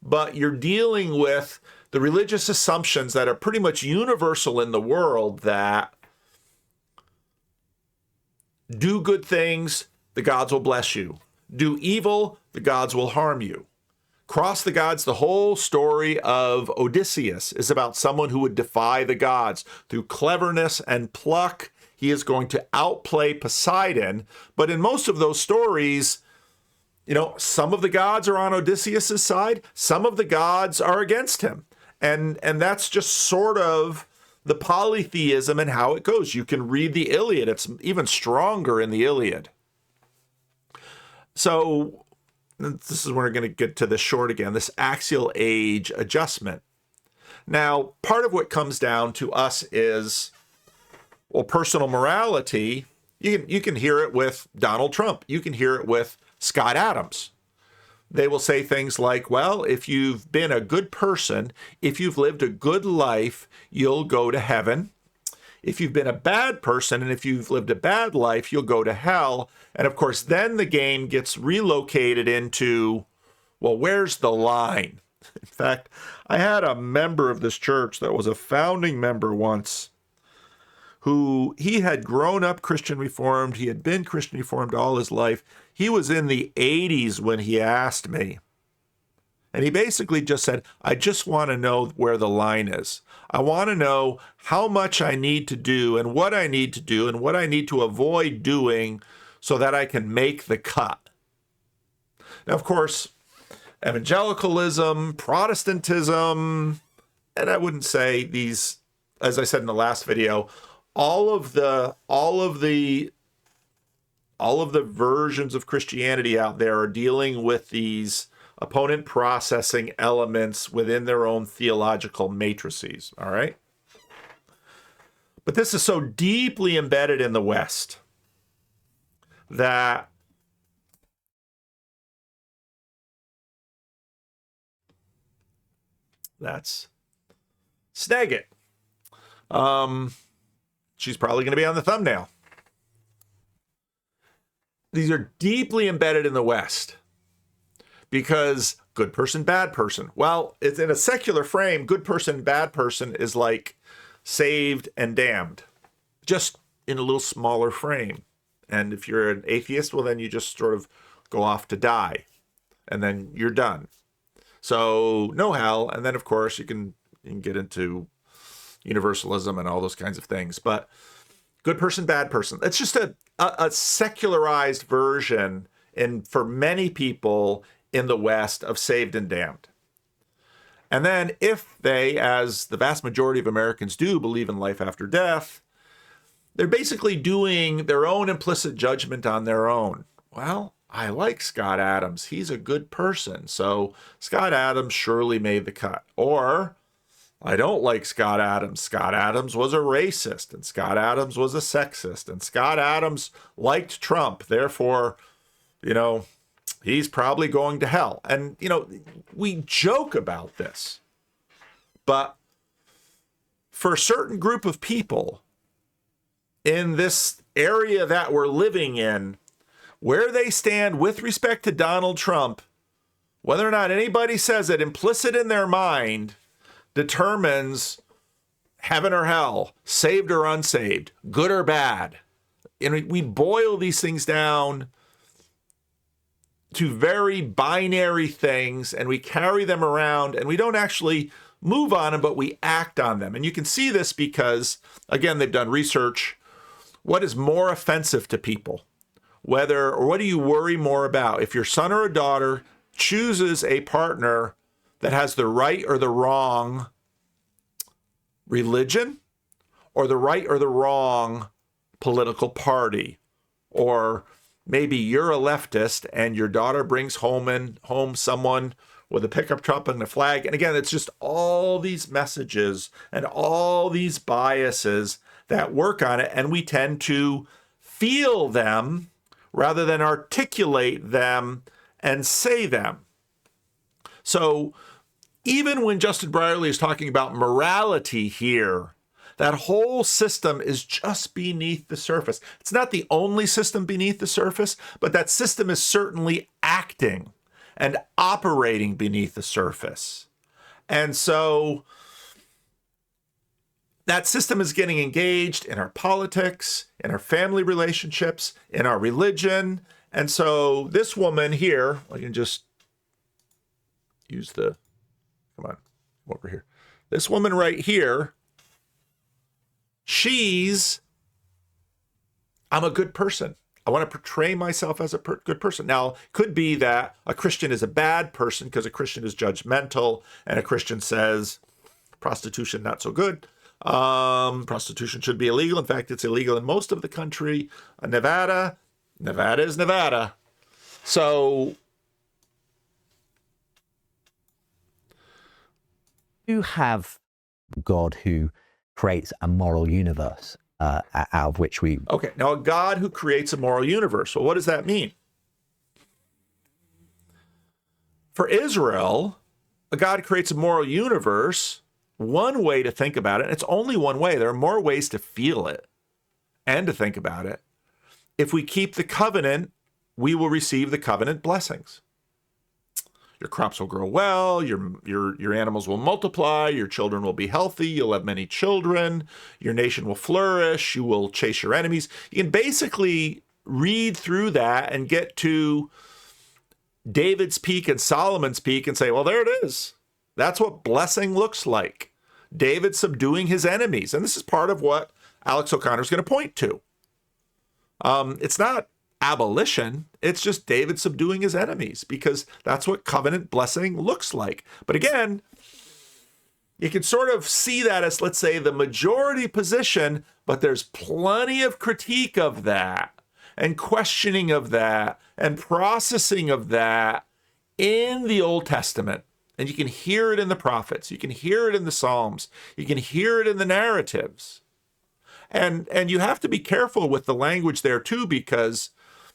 but you're dealing with the religious assumptions that are pretty much universal in the world that do good things, the gods will bless you. Do evil, the gods will harm you. Cross the gods, the whole story of Odysseus is about someone who would defy the gods. Through cleverness and pluck, he is going to outplay Poseidon. But in most of those stories, some of the gods are on Odysseus' side, some of the gods are against him. And that's just sort of the polytheism and how it goes. You can read the Iliad. It's even stronger in the Iliad. So this is where we're going to get to the short again, this axial age adjustment. Now, part of what comes down to us is, well, personal morality. You can hear it with Donald Trump. You can hear it with Scott Adams. They will say things like, well, if you've been a good person, if you've lived a good life, you'll go to heaven. If you've been a bad person and if you've lived a bad life, you'll go to hell. And of course, then the game gets relocated into, well, where's the line? In fact, I had a member of this church that was a founding member once who he had grown up Christian Reformed. He had been Christian Reformed all his life. He was in the 80s when he asked me. And he basically just said, I just want to know where the line is. I want to know how much I need to do and what I need to do and what I need to avoid doing so that I can make the cut. Now, of course, evangelicalism, Protestantism, and I wouldn't say these, as I said in the last video, all of the versions of Christianity out there are dealing with these opponent processing elements within their own theological matrices, all right? But this is so deeply embedded in the West that that's Snagit. She's probably going to be on the thumbnail. These are deeply embedded in the West because good person, bad person. Well, it's in a secular frame. Good person, bad person is like saved and damned, just in a little smaller frame. And if you're an atheist, well, then you just sort of go off to die and then you're done. So no hell. And then, of course, you can get into universalism and all those kinds of things. But good person, bad person. It's just a secularized version for many people in the West of saved and damned. And then if they, as the vast majority of Americans do, believe in life after death, they're basically doing their own implicit judgment on their own. Well, I like Scott Adams. He's a good person. So Scott Adams surely made the cut. Or I don't like Scott Adams. Scott Adams was a racist, and Scott Adams was a sexist, and Scott Adams liked Trump. Therefore, he's probably going to hell. And, we joke about this. But for a certain group of people in this area that we're living in, where they stand with respect to Donald Trump, whether or not anybody says it, implicit in their mind, determines heaven or hell, saved or unsaved, good or bad. And we boil these things down to very binary things, and we carry them around, and we don't actually move on them, but we act on them. And you can see this because, again, they've done research. What is more offensive to people? What do you worry more about? If your son or a daughter chooses a partner that has the right or the wrong religion, or the right or the wrong political party, or maybe you're a leftist and your daughter brings home someone with a pickup truck and a flag. And again, it's just all these messages and all these biases that work on it. And we tend to feel them rather than articulate them and say them. So even when Justin Brierley is talking about morality here, that whole system is just beneath the surface. It's not the only system beneath the surface, but that system is certainly acting and operating beneath the surface. And so that system is getting engaged in our politics, in our family relationships, in our religion. And so this woman here, I can just use come on, over here. This woman right here, I'm a good person. I want to portray myself as a good person. Now, it could be that a Christian is a bad person because a Christian is judgmental and a Christian says prostitution not so good. Prostitution should be illegal. In fact, it's illegal in most of the country. Nevada is Nevada. So you have God who creates a moral universe out of which we... Okay, now a God who creates a moral universe. Well, what does that mean? For Israel, a God creates a moral universe. One way to think about it, and it's only one way. There are more ways to feel it and to think about it. If we keep the covenant, we will receive the covenant blessings. Your crops will grow well, your animals will multiply, your children will be healthy, you'll have many children, your nation will flourish, you will chase your enemies. You can basically read through that and get to David's peak and Solomon's peak and say, well, there it is. That's what blessing looks like. David subduing his enemies. And this is part of what Alex O'Connor is going to point to. It's not abolition. It's just David subduing his enemies, because that's what covenant blessing looks like. But again, you can sort of see that as, let's say, the majority position, but there's plenty of critique of that and questioning of that and processing of that in the Old Testament. And you can hear it in the prophets. You can hear it in the Psalms. You can hear it in the narratives. And you have to be careful with the language there too, because,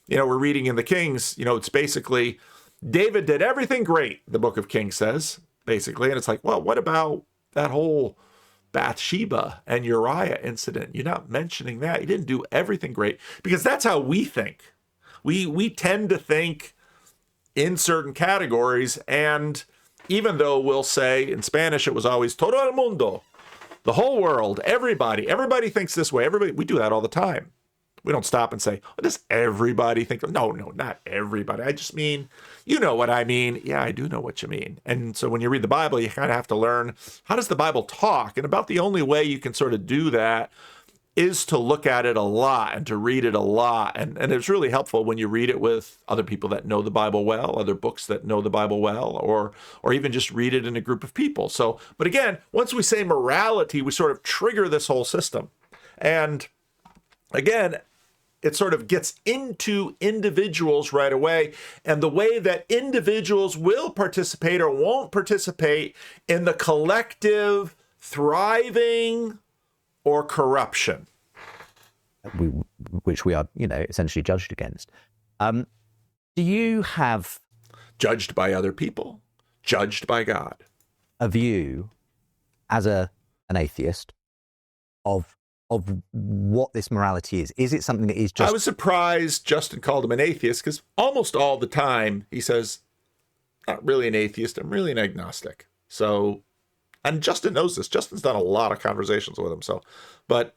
we're reading in the Kings, it's basically David did everything great, the book of Kings says, basically. And it's like, well, what about that whole Bathsheba and Uriah incident? You're not mentioning that. He didn't do everything great, because that's how we think. We tend to think in certain categories. And even though we'll say in Spanish, it was always todo el mundo, the whole world, everybody thinks this way. We do that all the time. We don't stop and say, oh, does everybody think? No, not everybody. I just mean, you know what I mean. Yeah, I do know what you mean. And so when you read the Bible, you kind of have to learn, how does the Bible talk? And about the only way you can sort of do that is to look at it a lot and to read it a lot. And it's really helpful when you read it with other people that know the Bible well, other books that know the Bible well, or even just read it in a group of people. So, but again, once we say morality, we sort of trigger this whole system. And again, it sort of gets into individuals right away, and the way that individuals will participate or won't participate in the collective thriving or corruption, which we are, essentially judged against. Do you have judged by other people, judged by God, a view as an atheist of what this morality is? Is it something that is just... I was surprised Justin called him an atheist, because almost all the time he says, not really an atheist, I'm really an agnostic. So And Justin knows this. Justin's done a lot of conversations with him. So, but,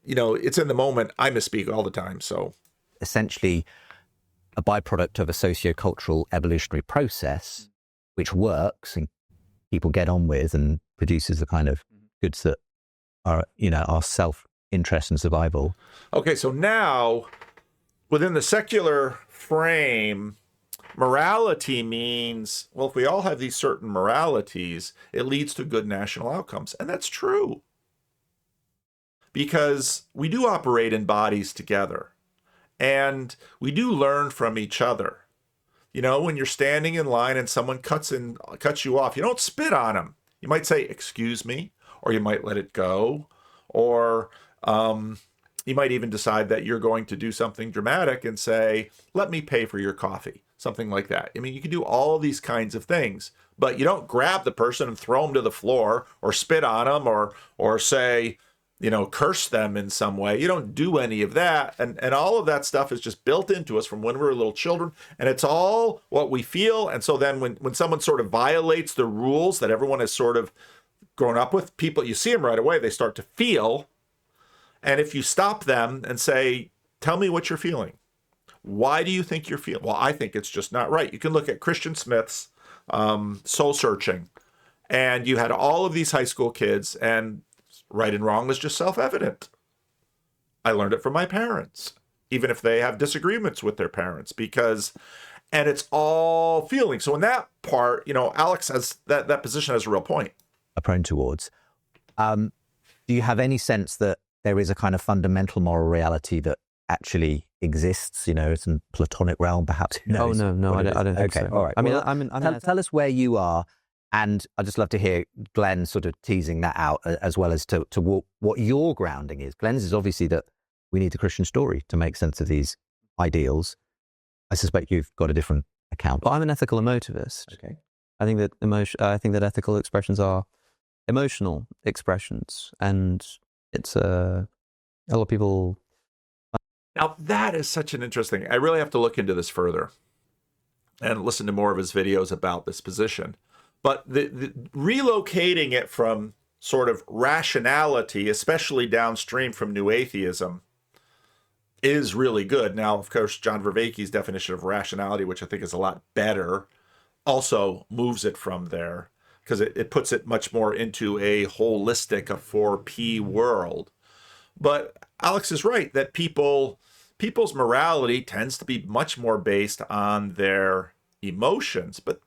you know, it's in the moment. I misspeak all the time. So Essentially a byproduct of a sociocultural evolutionary process, which works and people get on with and produces the kind of goods that are, you know, our self-interest and survival. okay, so now within the secular frame, morality means, well, if we all have these certain moralities, it leads to good national outcomes. And that's true. Because we do operate in bodies together. And we do learn from each other. You know, when you're standing in line and someone cuts you off, you don't spit on them. You might say, "Excuse me," or you might let it go, or you might even decide that you're going to do something dramatic and say, "Let me pay for your coffee," something like that. I mean, you can do all these kinds of things, but you don't grab the person and throw them to the floor, or spit on them, or say, you know, curse them in some way. You don't do any of that. And all of that stuff is just built into us from when we were little children. And it's all what we feel. And so then when someone sort of violates the rules that everyone has sort of grown up with, people, you see them right away, they start to feel. And if you stop them and say, "Tell me what you're feeling. Why do you think you're feeling?" "Well, I think it's just not right." You can look at Christian Smith's Soul Searching. And you had all of these high school kids, and right and wrong was just self-evident. I learned it from my parents, even if they have disagreements with their parents, and it's all feeling. So in that part, you know, Alex has that position has a real point. Are prone towards. Do you have any sense that there is a kind of fundamental moral reality that actually exists? You know, it's in Platonic realm, perhaps. Who knows? No, I don't think so. Okay, all right. I mean, Well, tell us where you are. And I'd just love to hear Glenn sort of teasing that out, as well as to what your grounding is. Glenn's is obviously that we need the Christian story to make sense of these ideals. I suspect you've got a different account. Well, I'm an ethical emotivist. Okay. I think that ethical expressions are emotional expressions, and it's a lot of people. Now, that is such an interesting. I really have to look into this further and listen to more of his videos about this position. But the relocating it from sort of rationality, especially downstream from New Atheism, is really good. Now, of course, John Vervaeke's definition of rationality, which I think is a lot better, also moves it from there, because it puts it much more into a holistic, a 4P world. But Alex is right that people's morality tends to be much more based on their emotions. But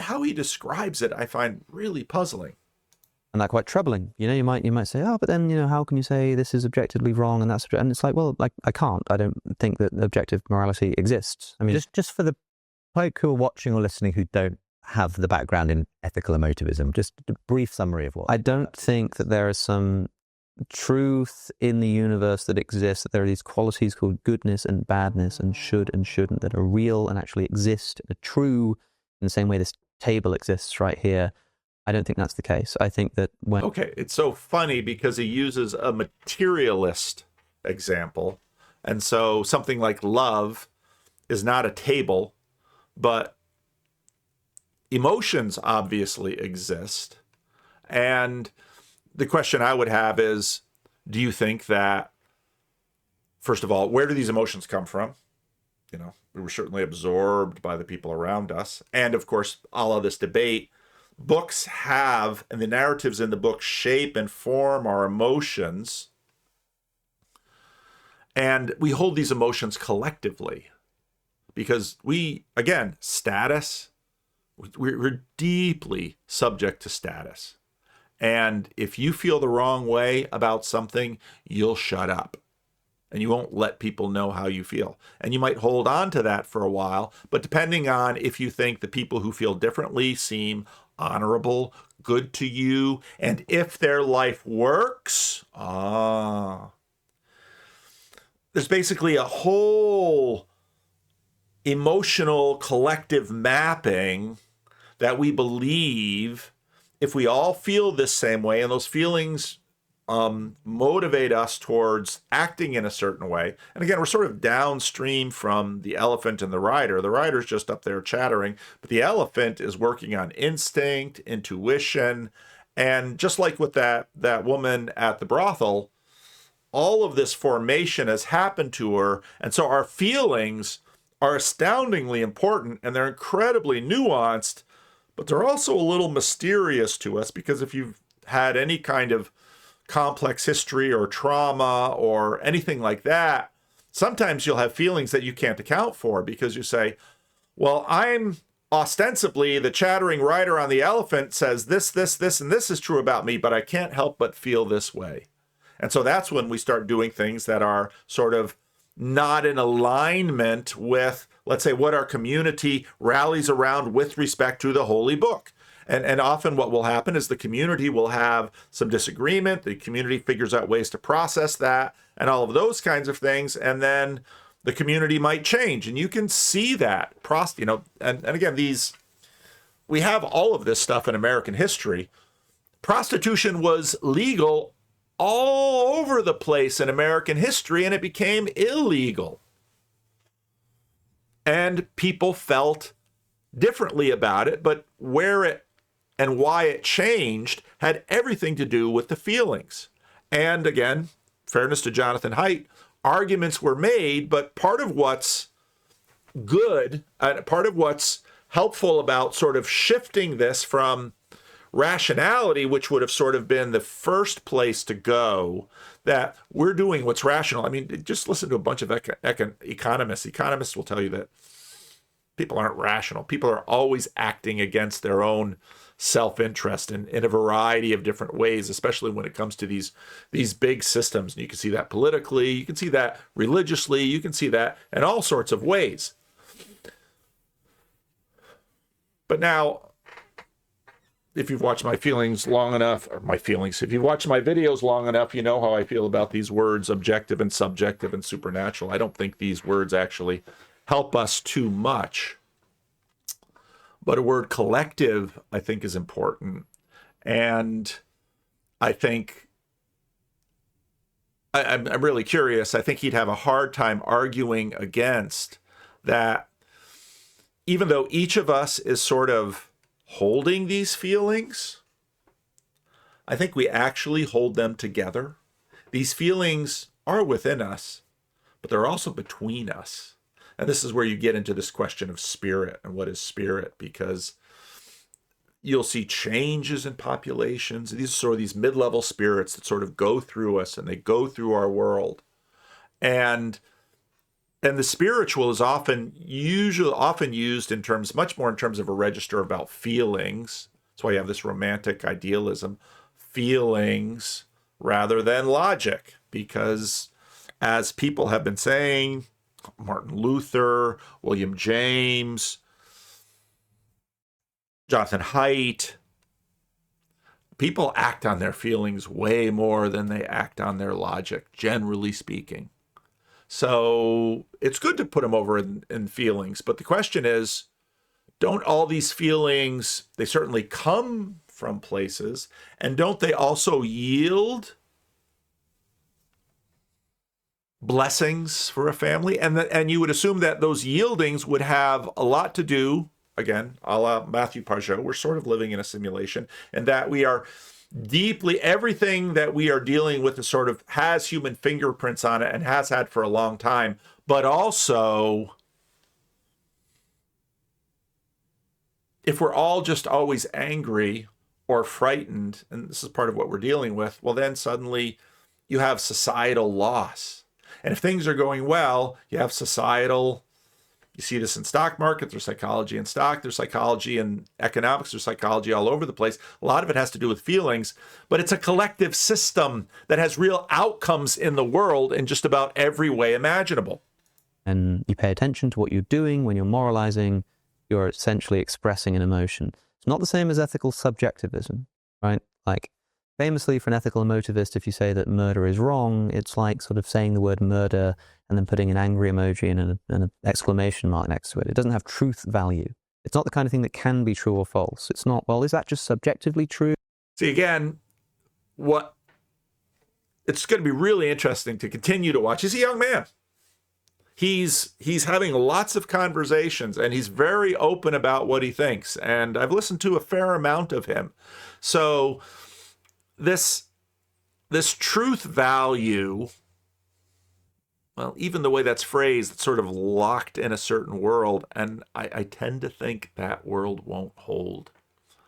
how he describes it, I find really puzzling. And that's quite troubling. You know, you might say, "Oh, but then, you know, how can you say this is objectively wrong and that's..." And it's like, well, like, I can't. I don't think that objective morality exists. I mean, Just for the folk who are watching or listening who don't have the background in ethical emotivism, just a brief summary of what. I don't think that there is some truth in the universe that exists, that there are these qualities called goodness and badness and should and shouldn't that are real and actually exist and are true in the same way this table exists right here. I don't think that's the case. I think that when... Okay, it's so funny because he uses a materialist example. And so something like love is not a table, but emotions obviously exist. And the question I would have is, do you think that, first of all, where do these emotions come from? You know, we were certainly absorbed by the people around us. And of course, all of this debate, books have, and the narratives in the book shape and form our emotions. And we hold these emotions collectively because again, status, we're deeply subject to status. And if you feel the wrong way about something, you'll shut up and you won't let people know how you feel. And you might hold on to that for a while, but depending on if you think the people who feel differently seem honorable, good to you, and if their life works, there's basically a whole emotional collective mapping that we believe if we all feel this same way and those feelings motivate us towards acting in a certain way. And again, we're sort of downstream from the elephant and the rider. The rider's just up there chattering, but the elephant is working on instinct, intuition, and just like with that woman at the brothel, all of this formation has happened to her. And so our feelings are astoundingly important, and they're incredibly nuanced, but they're also a little mysterious to us, because if you've had any kind of complex history or trauma or anything like that, sometimes you'll have feelings that you can't account for, because you say, well, I'm ostensibly the chattering rider on the elephant says this, and this is true about me, but I can't help but feel this way. And so that's when we start doing things that are sort of not in alignment with, let's say, what our community rallies around with respect to the Holy Book. And often what will happen is the community will have some disagreement. The community figures out ways to process that and all of those kinds of things. And then the community might change. And you can see that, and again, we have all of this stuff in American history. Prostitution was legal all over the place in American history, and it became illegal. And people felt differently about it, but where it and why it changed had everything to do with the feelings. And again, fairness to Jonathan Haidt, arguments were made, but part of what's good, part of what's helpful about sort of shifting this from rationality, which would have sort of been the first place to go, that we're doing what's rational. I mean, just listen to a bunch of economists. Economists will tell you that people aren't rational. People are always acting against their own self-interest in a variety of different ways, especially when it comes to these big systems. And you can see that politically, you can see that religiously, you can see that in all sorts of ways. But now, if you've watched my feelings long enough, if you've watched my videos long enough, you know how I feel about these words, objective and subjective and supernatural. I don't think these words actually help us too much. But a word collective, I think, is important. And I think, I'm really curious, I think he'd have a hard time arguing against that, even though each of us is sort of holding these feelings, I think we actually hold them together. These feelings are within us, but they're also between us. And this is where you get into this question of spirit and what is spirit, because you'll see changes in populations. These are sort of these mid-level spirits that sort of go through us and they go through our world. And the spiritual is often used in terms, much more in terms of a register about feelings. That's why you have this romantic idealism, feelings rather than logic, because as people have been saying, Martin Luther, William James, Jonathan Haidt, people act on their feelings way more than they act on their logic, generally speaking. So it's good to put them over in feelings. But the question is, don't all these feelings, they certainly come from places, and don't they also yield blessings for a family? And you would assume that those yieldings would have a lot to do, again, a la Matthew Pajot, we're sort of living in a simulation, and that we are deeply, everything that we are dealing with is sort of has human fingerprints on it and has had for a long time. But also, if we're all just always angry or frightened, and this is part of what we're dealing with, well, then suddenly you have societal loss. And if things are going well, you have societal, you see this in stock market, there's psychology in stock, there's psychology in economics, there's psychology all over the place. A lot of it has to do with feelings, but it's a collective system that has real outcomes in the world in just about every way imaginable. And you pay attention to what you're doing when you're moralizing, you're essentially expressing an emotion. It's not the same as ethical subjectivism, right? Like, famously, for an ethical emotivist, if you say that murder is wrong, it's like sort of saying the word murder and then putting an angry emoji and an exclamation mark next to it. It doesn't have truth value. It's not the kind of thing that can be true or false. It's not, well, is that just subjectively true? See, again, what it's going to be really interesting to continue to watch. He's a young man. He's having lots of conversations, and he's very open about what he thinks. And I've listened to a fair amount of him. So this truth value, well, even the way that's phrased, it's sort of locked in a certain world. And I tend to think that world won't hold.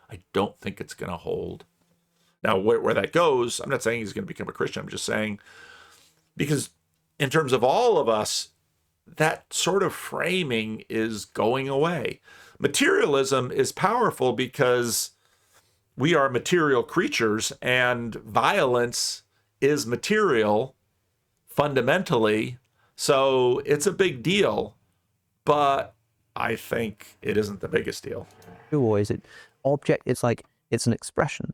I don't think it's going to hold. Now, where that goes, I'm not saying he's going to become a Christian. I'm just saying, because in terms of all of us, that sort of framing is going away. Materialism is powerful because we are material creatures, and violence is material fundamentally. So it's a big deal, but I think it isn't the biggest deal. Is it object? It's like, it's an expression.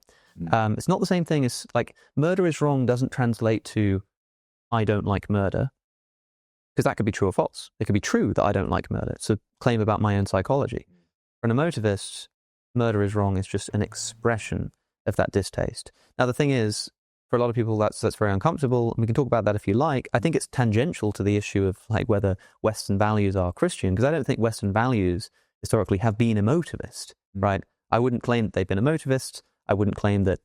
It's not the same thing as, like, murder is wrong doesn't translate to I don't like murder, because that could be true or false. It could be true that I don't like murder. It's a claim about my own psychology. For an emotivist, murder is wrong is just an expression of that distaste. Now, the thing is, for a lot of people, that's very uncomfortable, and we can talk about that if you like. I think it's tangential to the issue of, like, whether Western values are Christian, because I don't think Western values historically have been emotivist, right? I wouldn't claim that they've been emotivist. I wouldn't claim that,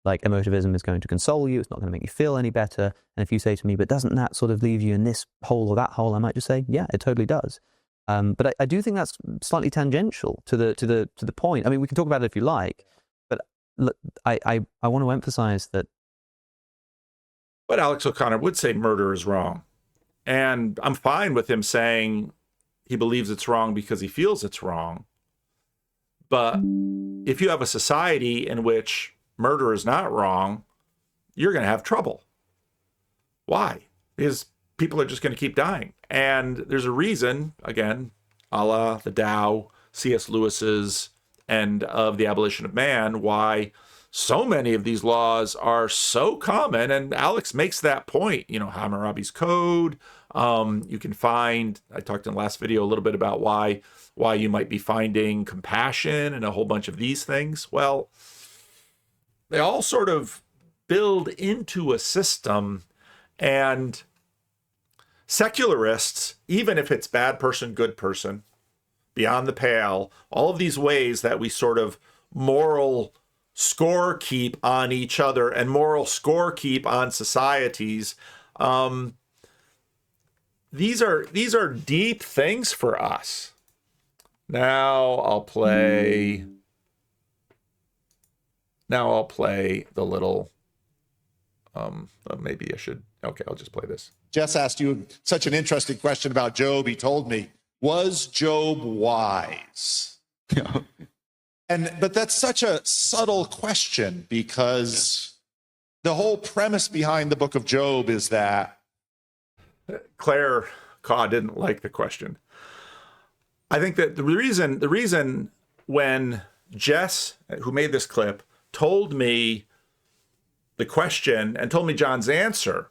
like, emotivism is going to console you. It's not going to make you feel any better. And if you say to me, but doesn't that sort of leave you in this hole or that hole? I might just say, yeah, it totally does. But I do think that's slightly tangential to the point. I mean, we can talk about it if you like, but look, I want to emphasize that. But Alex O'Connor would say murder is wrong. And I'm fine with him saying he believes it's wrong because he feels it's wrong. But if you have a society in which murder is not wrong, you're going to have trouble. Why? Because people are just going to keep dying. And there's a reason, again, a la the Tao, C.S. Lewis's end of The Abolition of Man, why so many of these laws are so common. And Alex makes that point, Hammurabi's Code. You can find, I talked in the last video a little bit about why you might be finding compassion and a whole bunch of these things. Well, they all sort of build into a system, and secularists, even if it's bad person, good person, beyond the pale, all of these ways that we sort of moral score keep on each other and moral score keep on societies, these are deep things for us. Now I'll play the little, maybe I should, okay, I'll just play this. Jess asked you such an interesting question about Job. He told me, was Job wise? But that's such a subtle question, because the whole premise behind the book of Job is that Claire Caw didn't like the question. I think that the reason when Jess, who made this clip, told me the question and told me John's answer,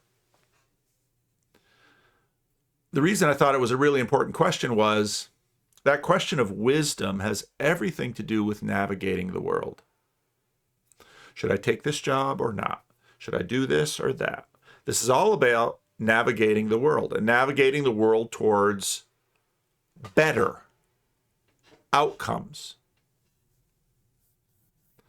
the reason I thought it was a really important question was that question of wisdom has everything to do with navigating the world. Should I take this job or not? Should I do this or that? This is all about navigating the world, and navigating the world towards better outcomes.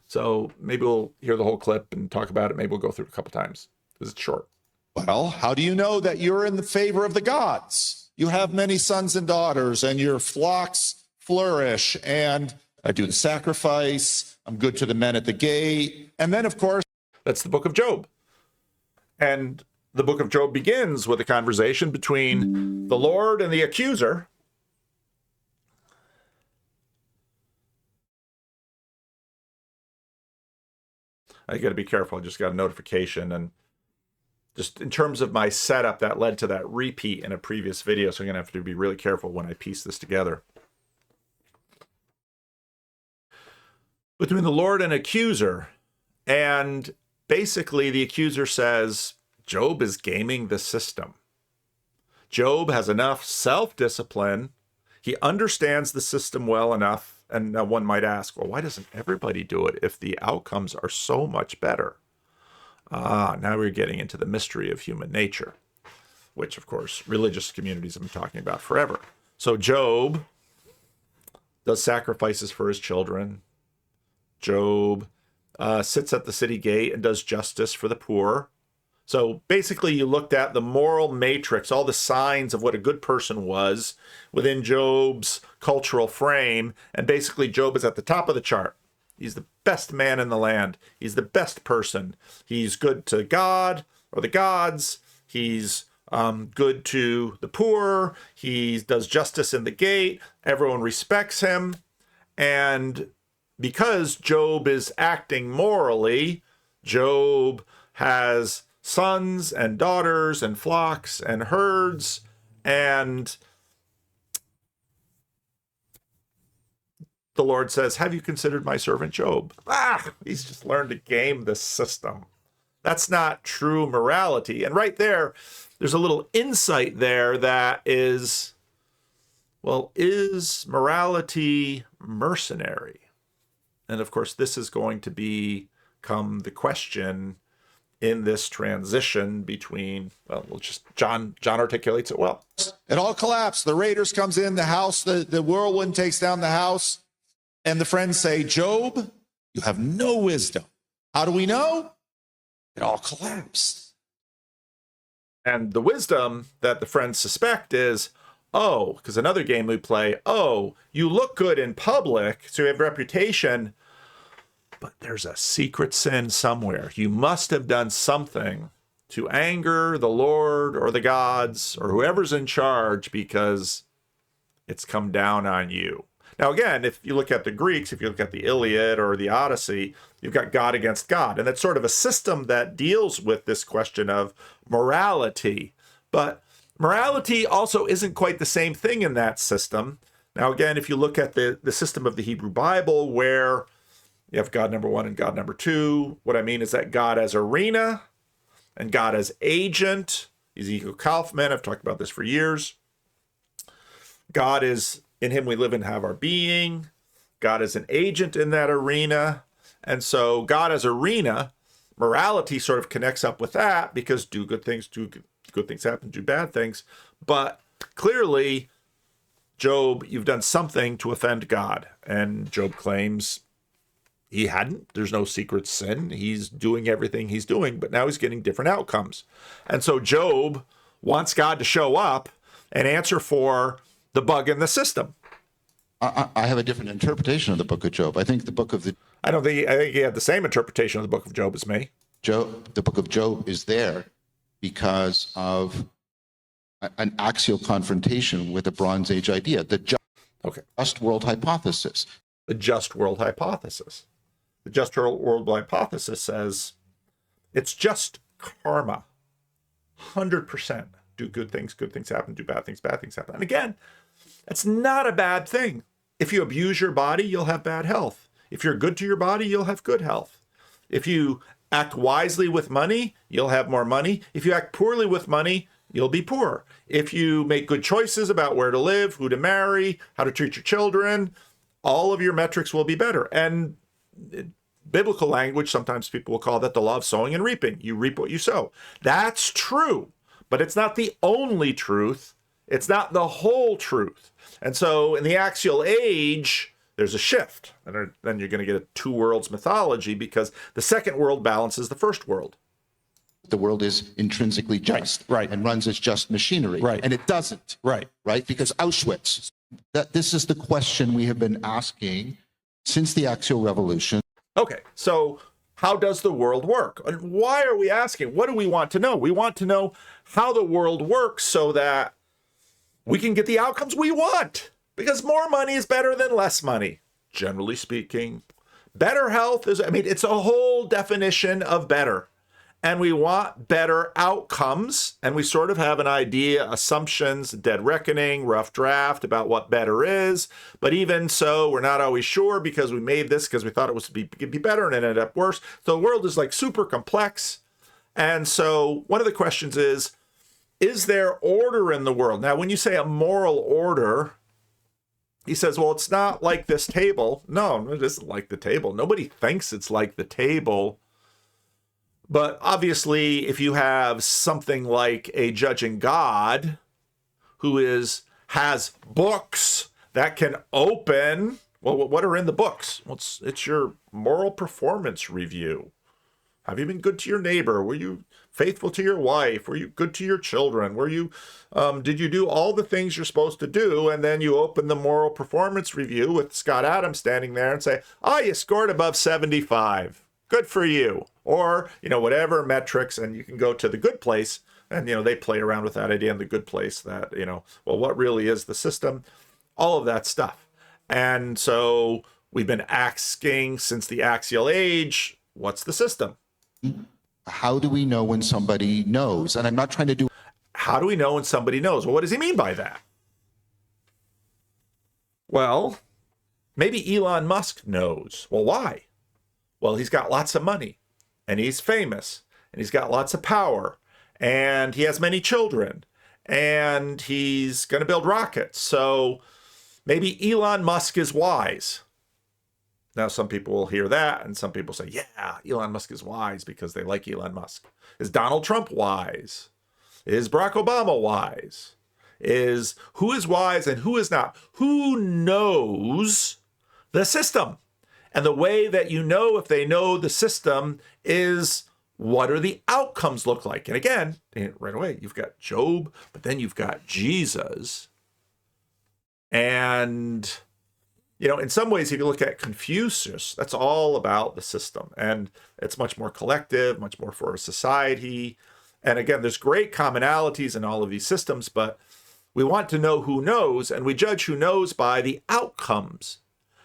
So maybe we'll hear the whole clip and talk about it. Maybe we'll go through it a couple times because it's short. well, how do you know that you're in the favor of the gods? You have many sons and daughters, and your flocks flourish, and I do the sacrifice. I'm good to the men at the gate. And then, of course, that's the book of Job. And the book of Job begins with a conversation between the Lord and the accuser. I got to be careful. I just got a notification, and just in terms of my setup, that led to that repeat in a previous video. So I'm going to have to be really careful when I piece this together. Between the Lord and accuser, and basically the accuser says Job is gaming the system. Job has enough self-discipline. He understands the system well enough. And one might ask, well, why doesn't everybody do it if the outcomes are so much better? Now we're getting into the mystery of human nature, which, of course, religious communities have been talking about forever. So Job does sacrifices for his children. Job sits at the city gate and does justice for the poor. So basically, you looked at the moral matrix, all the signs of what a good person was within Job's cultural frame, and basically Job is at the top of the chart. He's the best man in the land. He's the best person. He's good to God or the gods. He's good to the poor. He does justice in the gate. Everyone respects him. And because Job is acting morally, Job has sons and daughters and flocks and herds, and the Lord says, have you considered my servant Job? He's just learned to game the system. That's not true morality. And right there's a little insight there that is, well, is morality mercenary? And of course, this is going to become the question in this transition between, well, John articulates it well. It all collapsed. The raiders comes in, the house, the whirlwind takes down the house, and the friends say, Job, you have no wisdom. How do we know? It all collapsed. And the wisdom that the friends suspect is, because another game we play, you look good in public, so you have reputation, but there's a secret sin somewhere. You must have done something to anger the Lord or the gods or whoever's in charge because it's come down on you. Now, again, if you look at the Greeks, if you look at the Iliad or the Odyssey, you've got God against God. And that's sort of a system that deals with this question of morality. But morality also isn't quite the same thing in that system. Now, again, if you look at the system of the Hebrew Bible, where you have God number one and God number two, what I mean is that God as arena and God as agent. Ezekiel Kaufman, I've talked about this for years. God is, in him we live and have our being. God is an agent in that arena. And so God as arena, morality sort of connects up with that, because do good things happen, do bad things. But clearly, Job, you've done something to offend God. And Job claims he hadn't. There's no secret sin. He's doing everything he's doing, but now he's getting different outcomes. And so Job wants God to show up and answer for the bug in the system. I have a different interpretation of the book of Job. I think the book of I think you have the same interpretation of the book of Job as me. The book of Job is there because of an axial confrontation with a Bronze Age idea, the just world hypothesis. The just world hypothesis. The just world hypothesis says it's just karma. 100%. Do good things happen. Do bad things happen. And again, that's not a bad thing. If you abuse your body, you'll have bad health. If you're good to your body, you'll have good health. If you act wisely with money, you'll have more money. If you act poorly with money, you'll be poor. If you make good choices about where to live, who to marry, how to treat your children, all of your metrics will be better. And biblical language, sometimes people will call that the law of sowing and reaping. You reap what you sow. That's true, but it's not the only truth. It's not the whole truth. And so in the axial age, there's a shift. And then you're going to get a two worlds mythology, because the second world balances the first world. The world is intrinsically just, right, and runs as just machinery, right, and it doesn't, right, because Auschwitz. This is the question we have been asking since the axial revolution. Okay, so how does the world work? And why are we asking? What do we want to know? We want to know how the world works so that we can get the outcomes we want. Because more money is better than less money, generally speaking. Better health is, it's a whole definition of better. And we want better outcomes. And we sort of have an idea, assumptions, dead reckoning, rough draft about what better is. But even so, we're not always sure, because we made this because we thought it was to be better and it ended up worse. So the world is like super complex. And so one of the questions is there order in the world? Now, when you say a moral order, he says, well, it's not like this table. No, it isn't like the table. Nobody thinks it's like the table. But obviously, if you have something like a judging God who has books that can open, well, what are in the books? Well, it's your moral performance review. Have you been good to your neighbor? Were you faithful to your wife? Were you good to your children? Did you do all the things you're supposed to do? And then you open the moral performance review with Scott Adams standing there and say, you scored above 75. Good for you. Or, whatever metrics, and you can go to the good place, and, they play around with that idea in the good place that, what really is the system? All of that stuff. And so we've been asking since the axial age, what's the system? How do we know when somebody knows? And I'm not trying to do. How do we know when somebody knows? Well, what does he mean by that? Well, maybe Elon Musk knows. Well, why? Well, he's got lots of money, and he's famous, and he's got lots of power, and he has many children, and he's going to build rockets. So maybe Elon Musk is wise. Now, some people will hear that, and some people say, yeah, Elon Musk is wise because they like Elon Musk. Is Donald Trump wise? Is Barack Obama wise? Who is wise and who is not? Who knows the system? And the way that you know if they know the system is, what are the outcomes look like? And again, right away, you've got Job, but then you've got Jesus. And in some ways, if you look at Confucius, that's all about the system. And it's much more collective, much more for a society. And again, there's great commonalities in all of these systems, but we want to know who knows, and we judge who knows by the outcomes,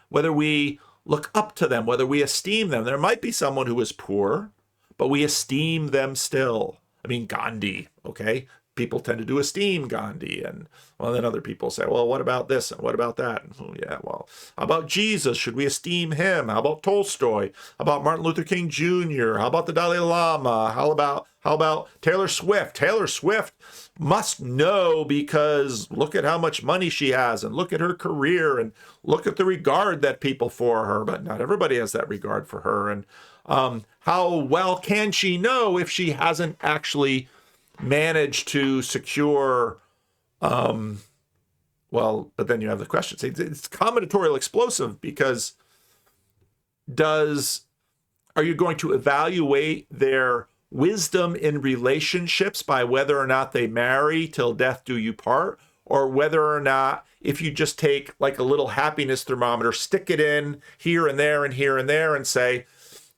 whether we look up to them, whether we esteem them. There might be someone who is poor, but we esteem them still. I mean, Gandhi, okay? People tend to esteem Gandhi, and then other people say, well, what about this and what about that? And, how about Jesus? Should we esteem him? How about Tolstoy? How about Martin Luther King Jr.? How about the Dalai Lama? How about Taylor Swift? Taylor Swift must know because look at how much money she has, and look at her career, and look at the regard that people for her. But not everybody has that regard for her. And how well can she know if she hasn't actually managed to secure, but then you have the question. It's combinatorial explosive because are you going to evaluate their wisdom in relationships by whether or not they marry till death do you part, or whether or not, if you just take like a little happiness thermometer, stick it in here and there and here and there and say,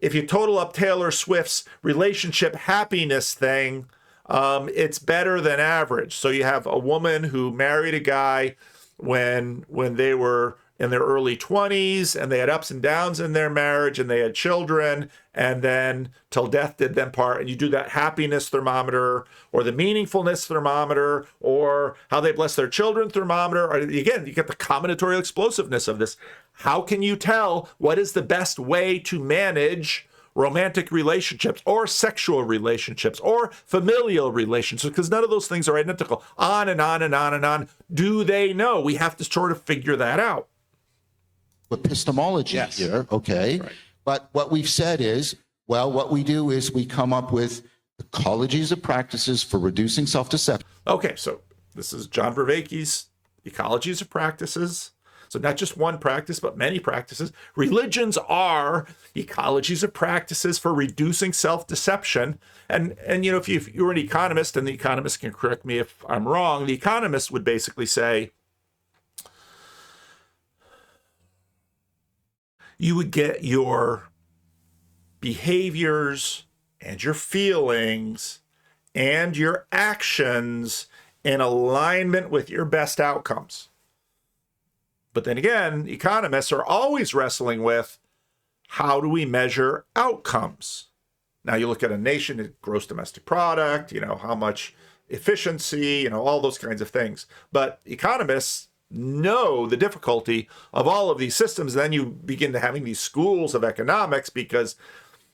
if you total up Taylor Swift's relationship happiness thing, it's better than average. So you have a woman who married a guy when they were in their early 20s, and they had ups and downs in their marriage, and they had children, and then till death did them part. And you do that happiness thermometer, or the meaningfulness thermometer, or how they bless their children thermometer. Or again, you get the combinatorial explosiveness of this. How can you tell what is the best way to manage romantic relationships or sexual relationships or familial relationships? Because none of those things are identical. On and on and on and on. Do they know? We have to sort of figure that out. Epistemology here, okay? Right. But what we've said is, what we do is we come up with ecologies of practices for reducing self-deception. Okay, so this is John Vervaeke's Ecologies of Practices. So not just one practice, but many practices. Religions are ecologies of practices for reducing self-deception. And if you're an economist, and the economist can correct me if I'm wrong, the economist would basically say, you would get your behaviors and your feelings and your actions in alignment with your best outcomes. But then again, economists are always wrestling with, how do we measure outcomes? Now you look at a nation, gross domestic product, how much efficiency, all those kinds of things. But economists know the difficulty of all of these systems. Then you begin to having these schools of economics, because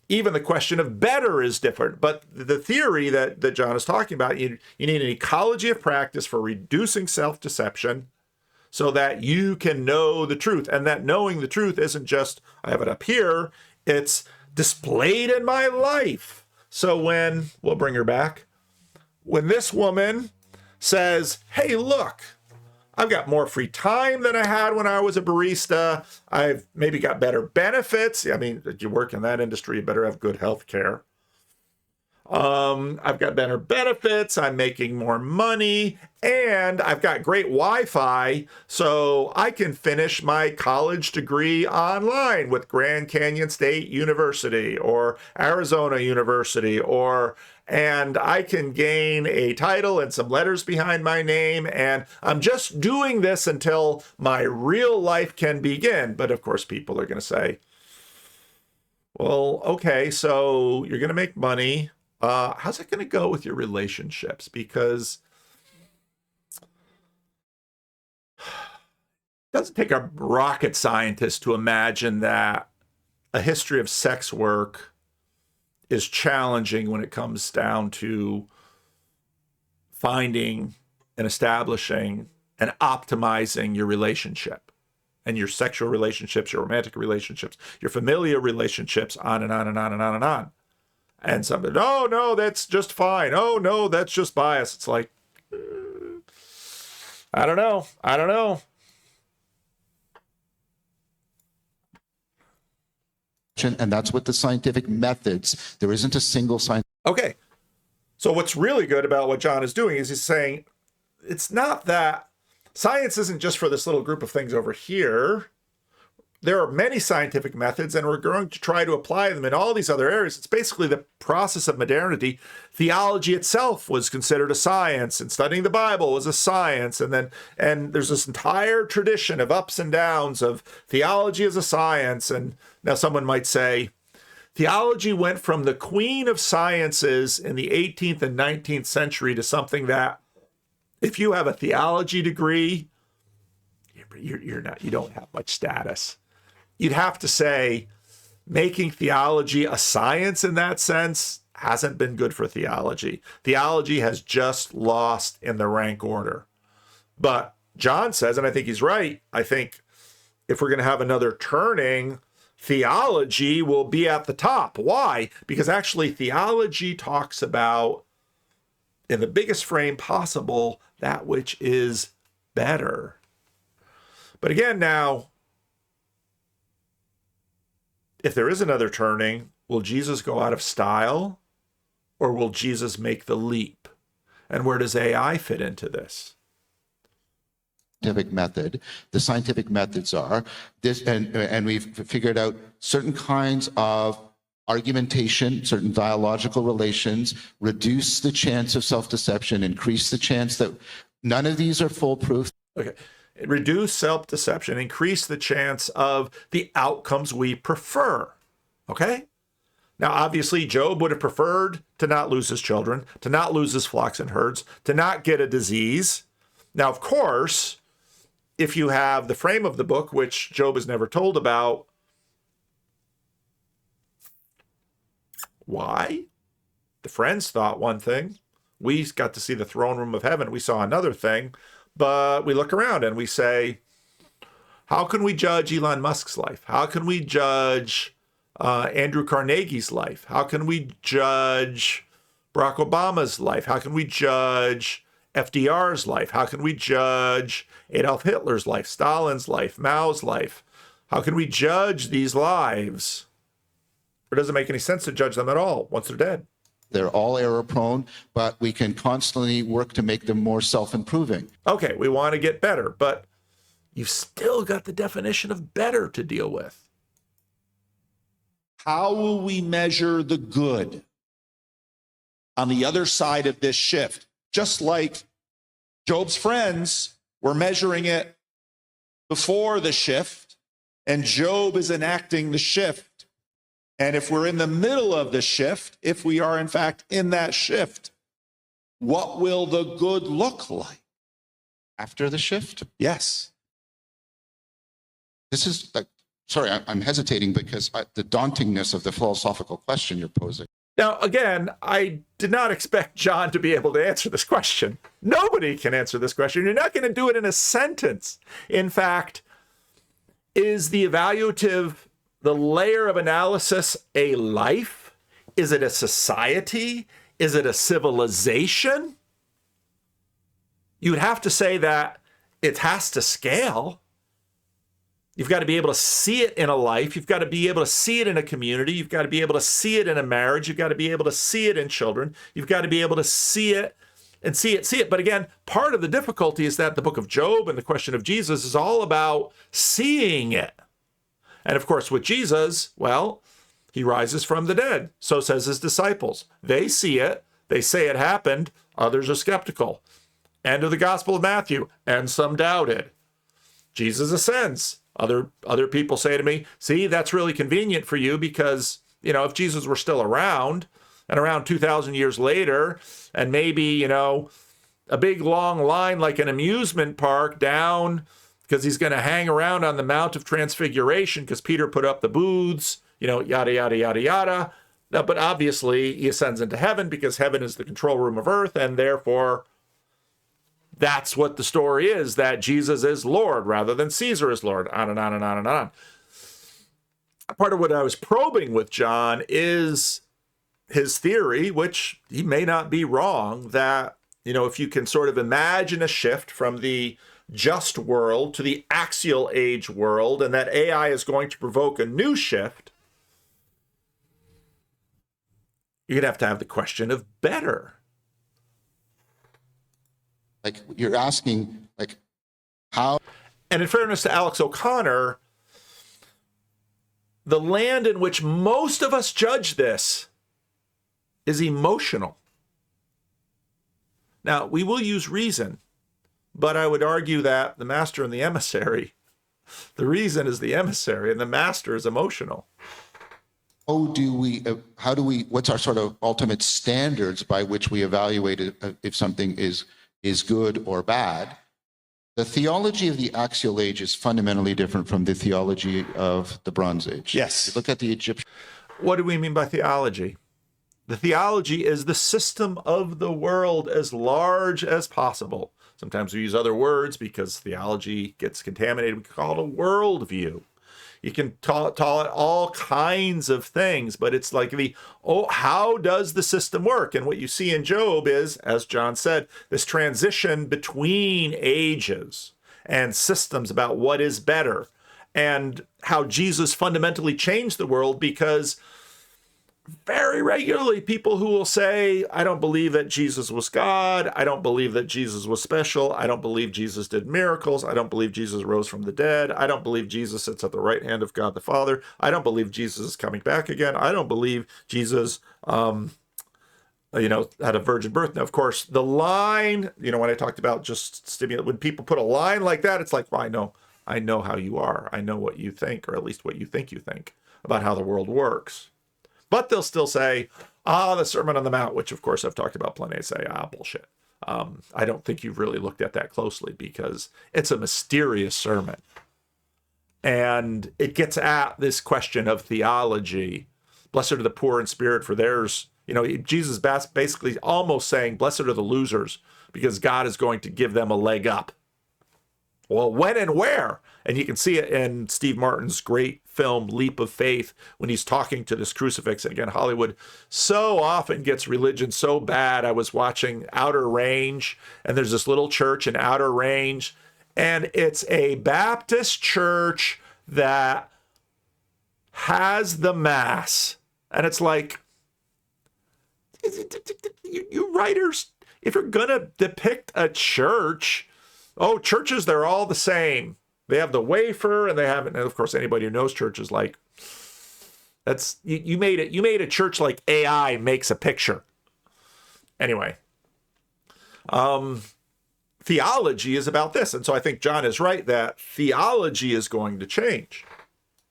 even the question of better is different. But the theory that John is talking about, you need an ecology of practice for reducing self-deception so that you can know the truth. And that knowing the truth isn't just, I have it up here, it's displayed in my life So when, we'll bring her back, when this woman says, hey, look, I've got more free time than I had when I was a barista. I've maybe got better benefits. I mean, you work in that industry, you better have good health care. I've got better benefits. I'm making more money, and I've got great Wi-Fi, so I can finish my college degree online with Grand Canyon State University or Arizona University, and I can gain a title and some letters behind my name, and I'm just doing this until my real life can begin. But of course, people are going to say, well, okay, so you're going to make money. How's it going to go with your relationships? Because it doesn't take a rocket scientist to imagine that a history of sex work is challenging when it comes down to finding and establishing and optimizing your relationship and your sexual relationships, your romantic relationships, your familial relationships, on and on and on and on and on. And somebody, oh, no, that's just fine. Oh, no, that's just bias. It's like, I don't know. And that's what the scientific methods, there isn't a single scientific. Okay. So what's really good about what John is doing is he's saying it's not that science isn't just for this little group of things over here. There are many scientific methods, and we're going to try to apply them in all these other areas. It's basically the process of modernity. Theology itself was considered a science, and studying the Bible was a science. And there's this entire tradition of ups and downs of theology as a science. And now someone might say, theology went from the queen of sciences in the 18th and 19th century to something that, if you have a theology degree, you don't have much status. You'd have to say making theology a science in that sense hasn't been good for theology. Theology has just lost in the rank order. But John says, and I think he's right, I think if we're going to have another turning, theology will be at the top. Why? Because actually theology talks about, in the biggest frame possible, that which is better. But again, now, if there is another turning, will Jesus go out of style, or will Jesus make the leap? And where does AI fit into this? Scientific method. The scientific methods are this, and we've figured out certain kinds of argumentation, certain dialogical relations, reduce the chance of self-deception, increase the chance that none of these are foolproof. Okay. Reduce self-deception, increase the chance of the outcomes we prefer. Okay? Now, obviously, Job would have preferred to not lose his children, to not lose his flocks and herds, to not get a disease. Now, of course, if you have the frame of the book, which Job is never told about, why? The friends thought one thing. We got to see the throne room of heaven. We saw another thing. But we look around and we say, how can we judge Elon Musk's life? How can we judge Andrew Carnegie's life? How can we judge Barack Obama's life? How can we judge FDR's life? How can we judge Adolf Hitler's life, Stalin's life, Mao's life? How can we judge these lives? It doesn't make any sense to judge them at all once they're dead. They're all error prone, but we can constantly work to make them more self-improving. Okay, we want to get better, but you've still got the definition of better to deal with. How will we measure the good on the other side of this shift? Just like Job's friends were measuring it before the shift, and Job is enacting the shift. And if we're in the middle of the shift, if we are in fact in that shift, what will the good look like? After the shift? Yes. This is like, sorry, I'm hesitating because the dauntingness of the philosophical question you're posing. Now, again, I did not expect John to be able to answer this question. Nobody can answer this question. You're not going to do it in a sentence. In fact, is the evaluative, the layer of analysis, a life? Is it a society? Is it a civilization? You would have to say that it has to scale. You've got to be able to see it in a life. You've got to be able to see it in a community. You've got to be able to see it in a marriage. You've got to be able to see it in children. You've got to be able to see it and see it. But again, part of the difficulty is that the book of Job and the question of Jesus is all about seeing it. And of course, with Jesus, well, he rises from the dead. So says his disciples. They see it. They say it happened. Others are skeptical. End of the Gospel of Matthew. And some doubted. Jesus ascends. Other people say to me, see, that's really convenient for you because, if Jesus were still around and around 2,000 years later, and maybe, a big long line like an amusement park down because he's going to hang around on the Mount of Transfiguration because Peter put up the booths, yada, yada, yada, yada. But obviously he ascends into heaven because heaven is the control room of earth, and therefore that's what the story is, that Jesus is Lord rather than Caesar is Lord, on and on and on and on. Part of what I was probing with John is his theory, which he may not be wrong, that, if you can sort of imagine a shift from the just world to the axial age world, and that AI is going to provoke a new shift, you're going to have the question of better. Like you're asking, like, how? And in fairness to Alex O'Connor, the land in which most of us judge this is emotional. Now, we will use reason, but I would argue that the master and the emissary, the reason is the emissary and the master is emotional. What's our sort of ultimate standards by which we evaluate if something is good or bad? The theology of the axial age is fundamentally different from the theology of the Bronze Age. Yes. You look at the Egyptian. What do we mean by theology? The theology is the system of the world as large as possible. Sometimes we use other words because theology gets contaminated. We call it a worldview. You can call it all kinds of things, but it's like how does the system work? And what you see in Job is, as John said, this transition between ages and systems about what is better, and how Jesus fundamentally changed the world, because very regularly people who will say, I don't believe that Jesus was God. I don't believe that Jesus was special. I don't believe Jesus did miracles. I don't believe Jesus rose from the dead. I don't believe Jesus sits at the right hand of God the Father. I don't believe Jesus is coming back again. I don't believe Jesus, had a virgin birth. Now, of course, the line, when I talked about just stimulate, when people put a line like that, it's like, well, I know how you are. I know what you think, or at least what you think about how the world works. But they'll still say, the Sermon on the Mount, which of course I've talked about plenty, say, bullshit. I don't think you've really looked at that closely because it's a mysterious sermon. And it gets at this question of theology. Blessed are the poor in spirit, for theirs, Jesus basically almost saying, blessed are the losers, because God is going to give them a leg up. Well, when and where? And you can see it in Steve Martin's great film, Leap of Faith, when he's talking to this crucifix. And again, Hollywood so often gets religion so bad. I was watching Outer Range, and there's this little church in Outer Range, and it's a Baptist church that has the Mass. And it's like, you writers, if you're going to depict a church, churches, they're all the same. They have the wafer, and they have it. And of course, anybody who knows churches, like, that's you made it. You made a church like AI makes a picture. Anyway, theology is about this, and so I think John is right that theology is going to change.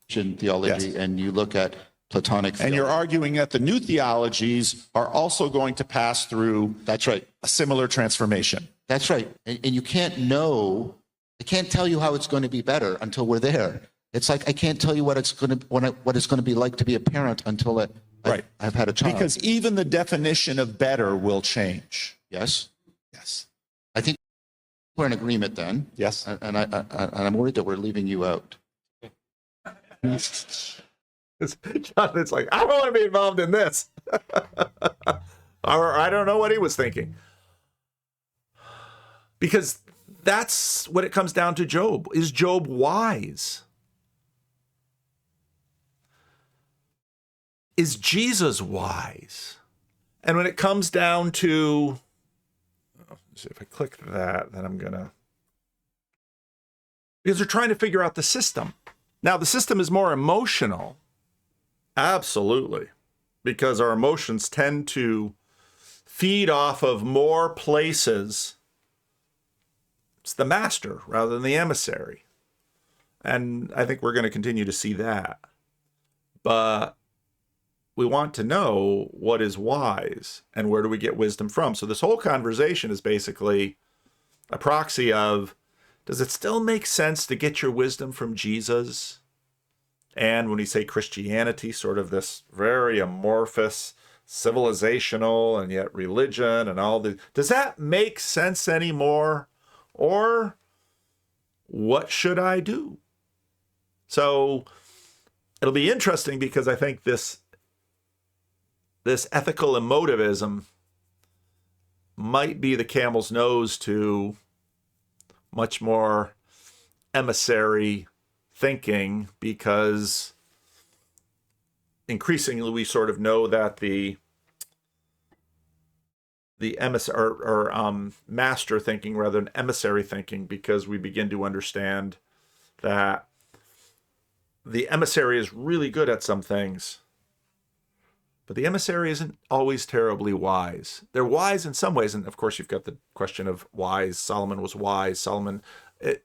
Theology, yes. And you look at Platonic theology. And you're arguing that the new theologies are also going to pass through. That's right. A similar transformation. That's right. And you can't know. I can't tell you how it's going to be better until we're there. It's like I can't tell you what it's going to be like to be a parent until I've had a child. Because even the definition of better will change. Yes. Yes. I think we're in agreement then. Yes. And I'm worried that we're leaving you out. John, it's like, I don't want to be involved in this. Or I don't know what he was thinking. Because that's what it comes down to Job. Is Job wise? Is Jesus wise? And when it comes down to, so if I click that, then I'm going to, because they're trying to figure out the system. Now, the system is more emotional. Absolutely. Because our emotions tend to feed off of more places. It's the master rather than the emissary. And I think we're going to continue to see that. But we want to know what is wise and where do we get wisdom from. So this whole conversation is basically a proxy of, does it still make sense to get your wisdom from Jesus? And when we say Christianity, sort of this very amorphous, civilizational, and yet religion and all the, does that make sense anymore? Or what should I do? So it'll be interesting because I think this ethical emotivism might be the camel's nose to much more emissary thinking, because increasingly we sort of know that the master thinking rather than emissary thinking, because we begin to understand that the emissary is really good at some things, but the emissary isn't always terribly wise. They're wise in some ways, and of course you've got the question of wise. Solomon was wise.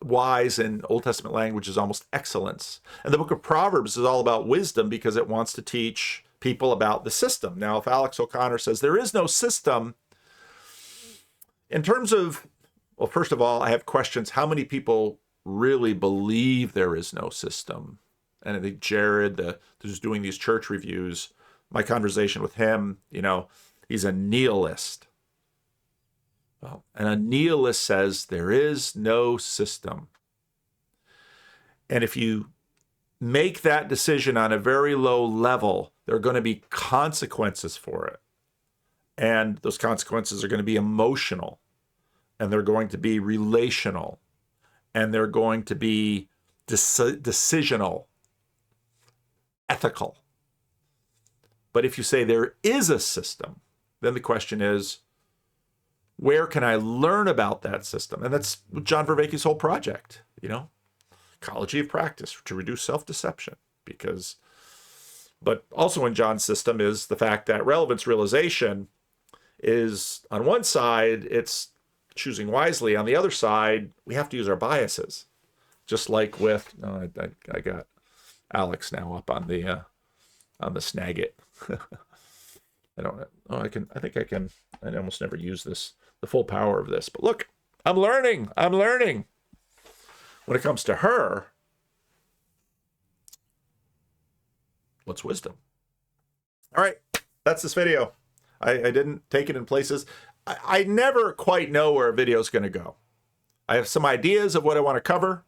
Wise in Old Testament language is almost excellence. And the book of Proverbs is all about wisdom because it wants to teach people about the system. Now, if Alex O'Connor says there is no system, in terms of, well, first of all, I have questions. How many people really believe there is no system? And I think Jared, who's doing these church reviews, my conversation with him, he's a nihilist. Well, and a nihilist says there is no system. And if you make that decision on a very low level, there are going to be consequences for it. And those consequences are going to be emotional, and they're going to be relational, and they're going to be decisional, ethical. But if you say there is a system, then the question is, where can I learn about that system? And that's John Vervaeke's whole project, ecology of practice to reduce self-deception. But also in John's system is the fact that relevance realization is, on one side, it's choosing wisely. On the other side, we have to use our biases. Just like with, I got Alex now up on the Snagit. I think I can. I almost never use this, the full power of this. But look, I'm learning. When it comes to her, what's wisdom? All right, that's this video. I didn't take it in places. I never quite know where a video is going to go. I have some ideas of what I want to cover,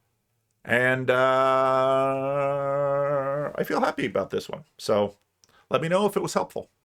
and I feel happy about this one. So let me know if it was helpful.